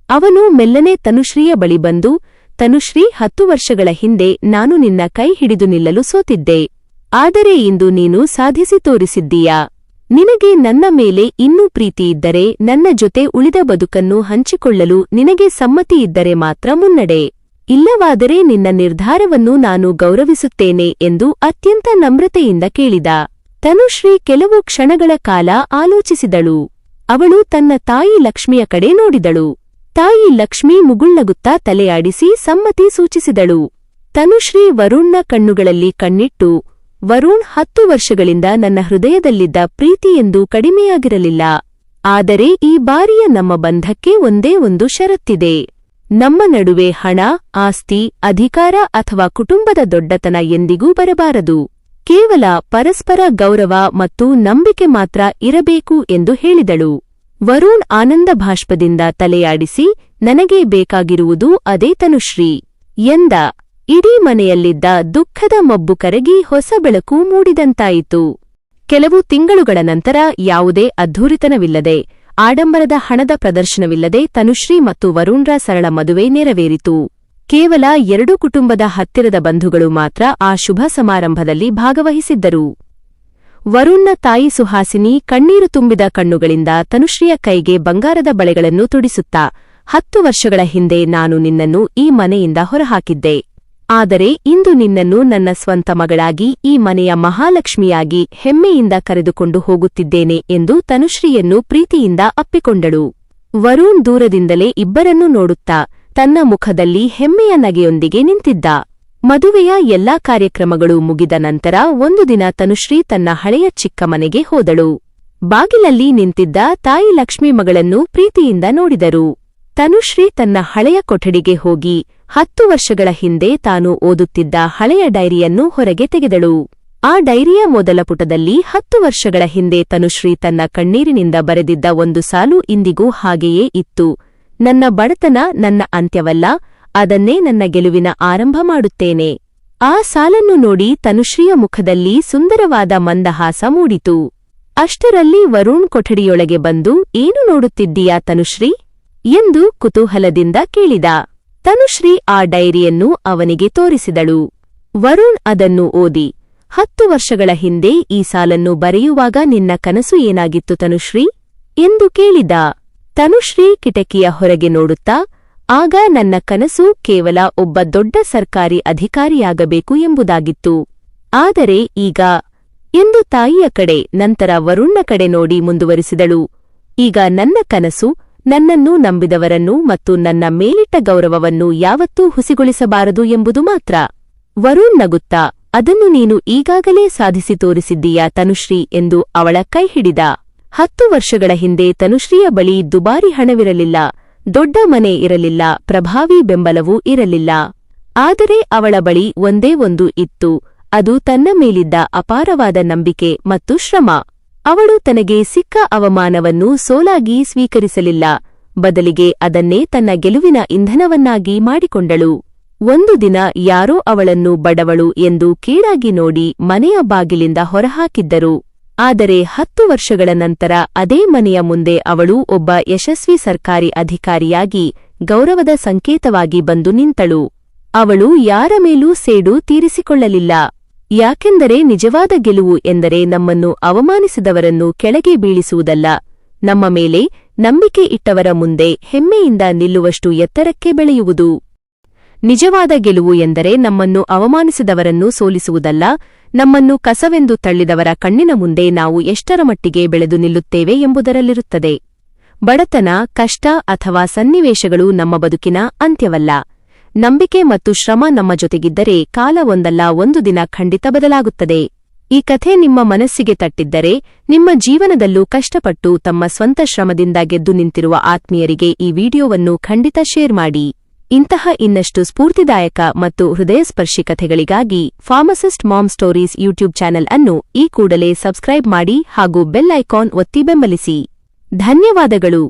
ಅವನು ಮೆಲ್ಲನೆ ತನುಶ್ರೀಯ ಬಳಿ ಬಂದು, ತನುಶ್ರೀ, 10 ವರ್ಷಗಳ ಹಿಂದೆ ನಾನು ನಿನ್ನ ಕೈ ಹಿಡಿದು ನಿಲ್ಲಲು ಸೋತಿದ್ದೆ. ಆದರೆ ಇಂದು ನೀನು ಸಾಧಿಸಿ ತೋರಿಸಿದ್ದೀಯಾ. ನಿನಗೆ ನನ್ನ ಮೇಲೆ ಇನ್ನೂ ಪ್ರೀತಿಯಿದ್ದರೆ, ನನ್ನ ಜೊತೆ ಉಳಿದ ಬದುಕನ್ನು ಹಂಚಿಕೊಳ್ಳಲು ನಿನಗೆ ಸಮ್ಮತಿಯಿದ್ದರೆ ಮಾತ್ರ ಮುನ್ನಡೆ. ಇಲ್ಲವಾದರೆ ನಿನ್ನ ನಿರ್ಧಾರವನ್ನು ನಾನು ಗೌರವಿಸುತ್ತೇನೆ ಎಂದು ಅತ್ಯಂತ ನಮ್ರತೆಯಿಂದ ಕೇಳಿದ. ತನುಶ್ರೀ ಕೆಲವು ಕ್ಷಣಗಳ ಕಾಲ ಆಲೋಚಿಸಿದಳು. ಅವಳು ತನ್ನ ತಾಯಿ ಲಕ್ಷ್ಮಿಯ ಕಡೆ ನೋಡಿದಳು. ತಾಯಿ ಲಕ್ಷ್ಮಿ ಮುಗುಳ್ನಗುತ್ತಾ ತಲೆಯಾಡಿಸಿ ಸಮ್ಮತಿ ಸೂಚಿಸಿದಳು. ತನುಶ್ರೀ ವರುಣ್ನ ಕಣ್ಣುಗಳಲ್ಲಿ ಕಣ್ಣಿಟ್ಟು, ವರುಣ್ 10 ವರ್ಷಗಳಿಂದ ನನ್ನ ಹೃದಯದಲ್ಲಿದ್ದ ಪ್ರೀತಿಯೆಂದೂ ಕಡಿಮೆಯಾಗಿರಲಿಲ್ಲ. ಆದರೆ ಈ ಬಾರಿಯ ನಮ್ಮ ಬಂಧಕ್ಕೆ ಒಂದೇ ಒಂದು ಷರತ್ತಿದೆ. ನಮ್ಮ ನಡುವೆ ಹಣ, ಆಸ್ತಿ, ಅಧಿಕಾರ ಅಥವಾ ಕುಟುಂಬದ ದೊಡ್ಡತನ ಎಂದಿಗೂ ಬರಬಾರದು. ಕೇವಲ ಪರಸ್ಪರ ಗೌರವ ಮತ್ತು ನಂಬಿಕೆ ಮಾತ್ರ ಇರಬೇಕು ಎಂದು ಹೇಳಿದಳು. ವರುಣ್ ಆನಂದ ಭಾಷ್ಪದಿಂದ ತಲೆಯಾಡಿಸಿ, ನನಗೆ ಬೇಕಾಗಿರುವುದು ಅದೇ ತನುಶ್ರೀ ಎಂದ. ಇಡೀ ಮನೆಯಲ್ಲಿದ್ದ ದುಃಖದ ಮಬ್ಬು ಕರಗಿ ಹೊಸ ಬೆಳಕು ಮೂಡಿದಂತಾಯಿತು. ಕೆಲವು ತಿಂಗಳುಗಳ ನಂತರ ಯಾವುದೇ ಅದ್ಧೂರಿತನವಿಲ್ಲದೆ, ಆಡಂಬರದ ಹಣದ ಪ್ರದರ್ಶನವಿಲ್ಲದೆ ತನುಶ್ರೀ ಮತ್ತು ವರುಣ್ರ ಸರಳ ಮದುವೆ ನೆರವೇರಿತು. ಕೇವಲ 2 ಕುಟುಂಬದ ಹತ್ತಿರದ ಬಂಧುಗಳು ಮಾತ್ರ ಆ ಶುಭ ಸಮಾರಂಭದಲ್ಲಿ ಭಾಗವಹಿಸಿದ್ದರು. ವರುಣ್ನ ತಾಯಿ ಸುಹಾಸಿನಿ ಕಣ್ಣೀರು ತುಂಬಿದ ಕಣ್ಣುಗಳಿಂದ ತನುಶ್ರೀಯ ಕೈಗೆ ಬಂಗಾರದ ಬಳೆಗಳನ್ನು ತೊಡಿಸುತ್ತಾ, 10 ವರ್ಷಗಳ ಹಿಂದೆ ನಾನು ನಿನ್ನನ್ನು ಈ ಮನೆಯಿಂದ ಹೊರಹಾಕಿದ್ದೆ. ಆದರೆ ಇಂದು ನಿನ್ನನ್ನು ನನ್ನ ಸ್ವಂತ ಮಗಳಾಗಿ, ಈ ಮನೆಯ ಮಹಾಲಕ್ಷ್ಮಿಯಾಗಿ ಹೆಮ್ಮೆಯಿಂದ ಕರೆದುಕೊಂಡು ಹೋಗುತ್ತಿದ್ದೇನೆ ಎಂದು ತನುಶ್ರೀಯನ್ನು ಪ್ರೀತಿಯಿಂದ ಅಪ್ಪಿಕೊಂಡಳು. ವರುಣ್ ದೂರದಿಂದಲೇ ಇಬ್ಬರನ್ನೂ ನೋಡುತ್ತಾ ತನ್ನ ಮುಖದಲ್ಲಿ ಹೆಮ್ಮೆಯ ನಗೆಯೊಂದಿಗೆ ನಿಂತಿದ್ದ. ಮದುವೆಯ ಎಲ್ಲಾ ಕಾರ್ಯಕ್ರಮಗಳು ಮುಗಿದ ನಂತರ ಒಂದು ದಿನ ತನುಶ್ರೀ ತನ್ನ ಹಳೆಯ ಚಿಕ್ಕ ಮನೆಗೆ ಹೋದಳು. ಬಾಗಿಲಲ್ಲಿ ನಿಂತಿದ್ದ ತಾಯಿ ಲಕ್ಷ್ಮಿ ಮಗಳನ್ನು ಪ್ರೀತಿಯಿಂದ ನೋಡಿದರು. ತನುಶ್ರೀ ತನ್ನ ಹಳೆಯ ಕೊಠಡಿಗೆ ಹೋಗಿ 10 ವರ್ಷಗಳ ಹಿಂದೆ ತಾನು ಓದುತ್ತಿದ್ದ ಹಳೆಯ ಡೈರಿಯನ್ನು ಹೊರಗೆ ತೆಗೆದಳು. ಆ ಡೈರಿಯ ಮೊದಲ ಪುಟದಲ್ಲಿ 10 ವರ್ಷಗಳ ಹಿಂದೆ ತನುಶ್ರೀ ತನ್ನ ಕಣ್ಣೀರಿನಿಂದ ಬರೆದಿದ್ದ ಒಂದು ಸಾಲು ಇಂದಿಗೂ ಹಾಗೆಯೇ ಇತ್ತು. ನನ್ನ ಬಡತನ ನನ್ನ ಅಂತ್ಯವಲ್ಲ, ಅದನ್ನೇ ನನ್ನ ಗೆಲುವಿನ ಆರಂಭ ಮಾಡುತ್ತೇನೆ. ಆ ಸಾಲನ್ನು ನೋಡಿ ತನುಶ್ರೀಯ ಮುಖದಲ್ಲಿ ಸುಂದರವಾದ ಮಂದಹಾಸ ಮೂಡಿತು. ಅಷ್ಟರಲ್ಲಿ ವರುಣ್ ಕೊಠಡಿಯೊಳಗೆ ಬಂದು ಏನು ನೋಡುತ್ತಿದ್ದೀಯಾ ತನುಶ್ರೀ ಎಂದು ಕುತೂಹಲದಿಂದ ಕೇಳಿದ. ತನುಶ್ರೀ ಆ ಡೈರಿಯನ್ನು ಅವನಿಗೆ ತೋರಿಸಿದಳು. ವರುಣ್ ಅದನ್ನು ಓದಿ, 10 ವರ್ಷಗಳ ಹಿಂದೆ ಈ ಸಾಲನ್ನು ಬರೆಯುವಾಗ ನಿನ್ನ ಕನಸು ಏನಾಗಿತ್ತು ತನುಶ್ರೀ ಎಂದು ಕೇಳಿದ. ತನುಶ್ರೀ ಕಿಟಕಿಯ ಹೊರಗೆ ನೋಡುತ್ತಾ, ಆಗ ನನ್ನ ಕನಸು ಕೇವಲ ಒಬ್ಬ ದೊಡ್ಡ ಸರ್ಕಾರಿ ಅಧಿಕಾರಿಯಾಗಬೇಕು ಎಂಬುದಾಗಿತ್ತು. ಆದರೆ ಈಗ ಎಂದು ತಾಯಿಯ ಕಡೆ ನಂತರ ವರುಣ್ನ ಕಡೆ ನೋಡಿ ಮುಂದುವರಿಸಿದಳು. ಈಗ ನನ್ನ ಕನಸು ನನ್ನನ್ನು ನಂಬಿದವರನ್ನು ಮತ್ತು ನನ್ನ ಮೇಲಿಟ್ಟ ಗೌರವವನ್ನು ಯಾವತ್ತೂ ಹುಸಿಗೊಳಿಸಬಾರದು ಎಂಬುದು ಮಾತ್ರ. ವರುಣ್ ನಗುತ್ತಾ, ಅದನ್ನು ನೀನು ಈಗಾಗಲೇ ಸಾಧಿಸಿ ತೋರಿಸಿದ್ದೀಯಾ ತನುಶ್ರೀ ಎಂದು ಅವಳ ಕೈ ಹಿಡಿದ. 10 ವರ್ಷಗಳ ಹಿಂದೆ ತನುಶ್ರೀಯ ಬಳಿ ದುಬಾರಿ ಹಣವಿರಲಿಲ್ಲ, ದೊಡ್ಡ ಮನೆ ಇರಲಿಲ್ಲ, ಪ್ರಭಾವಿ ಬೆಂಬಲವೂ ಇರಲಿಲ್ಲ. ಆದರೆ ಅವಳ ಬಳಿ ಒಂದೇ ಒಂದು ಇತ್ತು, ಅದು ತನ್ನ ಮೇಲಿದ್ದ ಅಪಾರವಾದ ನಂಬಿಕೆ ಮತ್ತು ಶ್ರಮ. ಅವಳು ತನಗೆ ಸಿಕ್ಕ ಅವಮಾನವನ್ನು ಸೋಲಾಗಿ ಸ್ವೀಕರಿಸಲಿಲ್ಲ, ಬದಲಿಗೆ ಅದನ್ನೇ ತನ್ನ ಗೆಲುವಿನ ಇಂಧನವನ್ನಾಗಿ ಮಾಡಿಕೊಂಡಳು. ಒಂದು ದಿನ ಯಾರೋ ಅವಳನ್ನು ಬಡವಳು ಎಂದು ಕೀಳಾಗಿ ನೋಡಿ ಮನೆಯ ಬಾಗಿಲಿಂದ ಹೊರಹಾಕಿದ್ದರು. ಆದರೆ 10 ವರ್ಷಗಳ ನಂತರ ಅದೇ ಮನೆಯ ಮುಂದೆ ಅವಳು ಒಬ್ಬ ಯಶಸ್ವಿ ಸರ್ಕಾರಿ ಅಧಿಕಾರಿಯಾಗಿ ಗೌರವದ ಸಂಕೇತವಾಗಿ ಬಂದು ನಿಂತಳು. ಅವಳು ಯಾರ ಮೇಲೂ ಸೇಡು ತೀರಿಸಿಕೊಳ್ಳಲಿಲ್ಲ, ಯಾಕೆಂದರೆ ನಿಜವಾದ ಗೆಲುವು ಎಂದರೆ ನಮ್ಮನ್ನು ಅವಮಾನಿಸಿದವರನ್ನು ಕೆಳಗೆ ಬೀಳಿಸುವುದಲ್ಲ, ನಮ್ಮ ಮೇಲೆ ನಂಬಿಕೆ ಇಟ್ಟವರ ಮುಂದೆ ಹೆಮ್ಮೆಯಿಂದ ನಿಲ್ಲುವಷ್ಟು ಎತ್ತರಕ್ಕೆ ಬೆಳೆಯುವುದು. ನಿಜವಾದ ಗೆಲುವು ಎಂದರೆ ನಮ್ಮನ್ನು ಅವಮಾನಿಸಿದವರನ್ನು ಸೋಲಿಸುವುದಲ್ಲ, ನಮ್ಮನ್ನು ಕಸವೆಂದು ತಳ್ಳಿದವರ ಕಣ್ಣಿನ ಮುಂದೆ ನಾವು ಎಷ್ಟರ ಮಟ್ಟಿಗೆ ಬೆಳೆದು ನಿಲ್ಲುತ್ತೇವೆ ಎಂಬುದರಲ್ಲಿರುತ್ತದೆ. ಬಡತನ, ಕಷ್ಟ ಅಥವಾ ಸನ್ನಿವೇಶಗಳು ನಮ್ಮ ಬದುಕಿನ ಅಂತ್ಯವಲ್ಲ. ನಂಬಿಕೆ ಮತ್ತು ಶ್ರಮ ನಮ್ಮ ಜೊತೆಗಿದ್ದರೆ ಕಾಲ ಒಂದಲ್ಲ ಒಂದು ದಿನ ಖಂಡಿತ ಬದಲಾಗುತ್ತದೆ. ಈ ಕಥೆ ನಿಮ್ಮ ಮನಸ್ಸಿಗೆ ತಟ್ಟಿದ್ದರೆ, ನಿಮ್ಮ ಜೀವನದಲ್ಲೂ ಕಷ್ಟಪಟ್ಟು ತಮ್ಮ ಸ್ವಂತ ಶ್ರಮದಿಂದ ಗೆದ್ದು ನಿಂತಿರುವ ಆತ್ಮೀಯರಿಗೆ ಈ ವಿಡಿಯೋವನ್ನು ಖಂಡಿತ ಶೇರ್ ಮಾಡಿ. ಇಂತಹ ಇನ್ನಷ್ಟು ಸ್ಫೂರ್ತಿದಾಯಕ ಮತ್ತು ಹೃದಯಸ್ಪರ್ಶಿ ಕಥೆಗಳಿಗಾಗಿ pharmacist mom stories YouTube channel ಅನ್ನು ಈ ಕೂಡಲೇ ಸಬ್ಸ್ಕ್ರೈಬ್ ಮಾಡಿ ಹಾಗೂ ಬೆಲ್ ಐಕಾನ್ ಒತ್ತಿ ಬೆಂಬಲಿಸಿ. ಧನ್ಯವಾದಗಳು.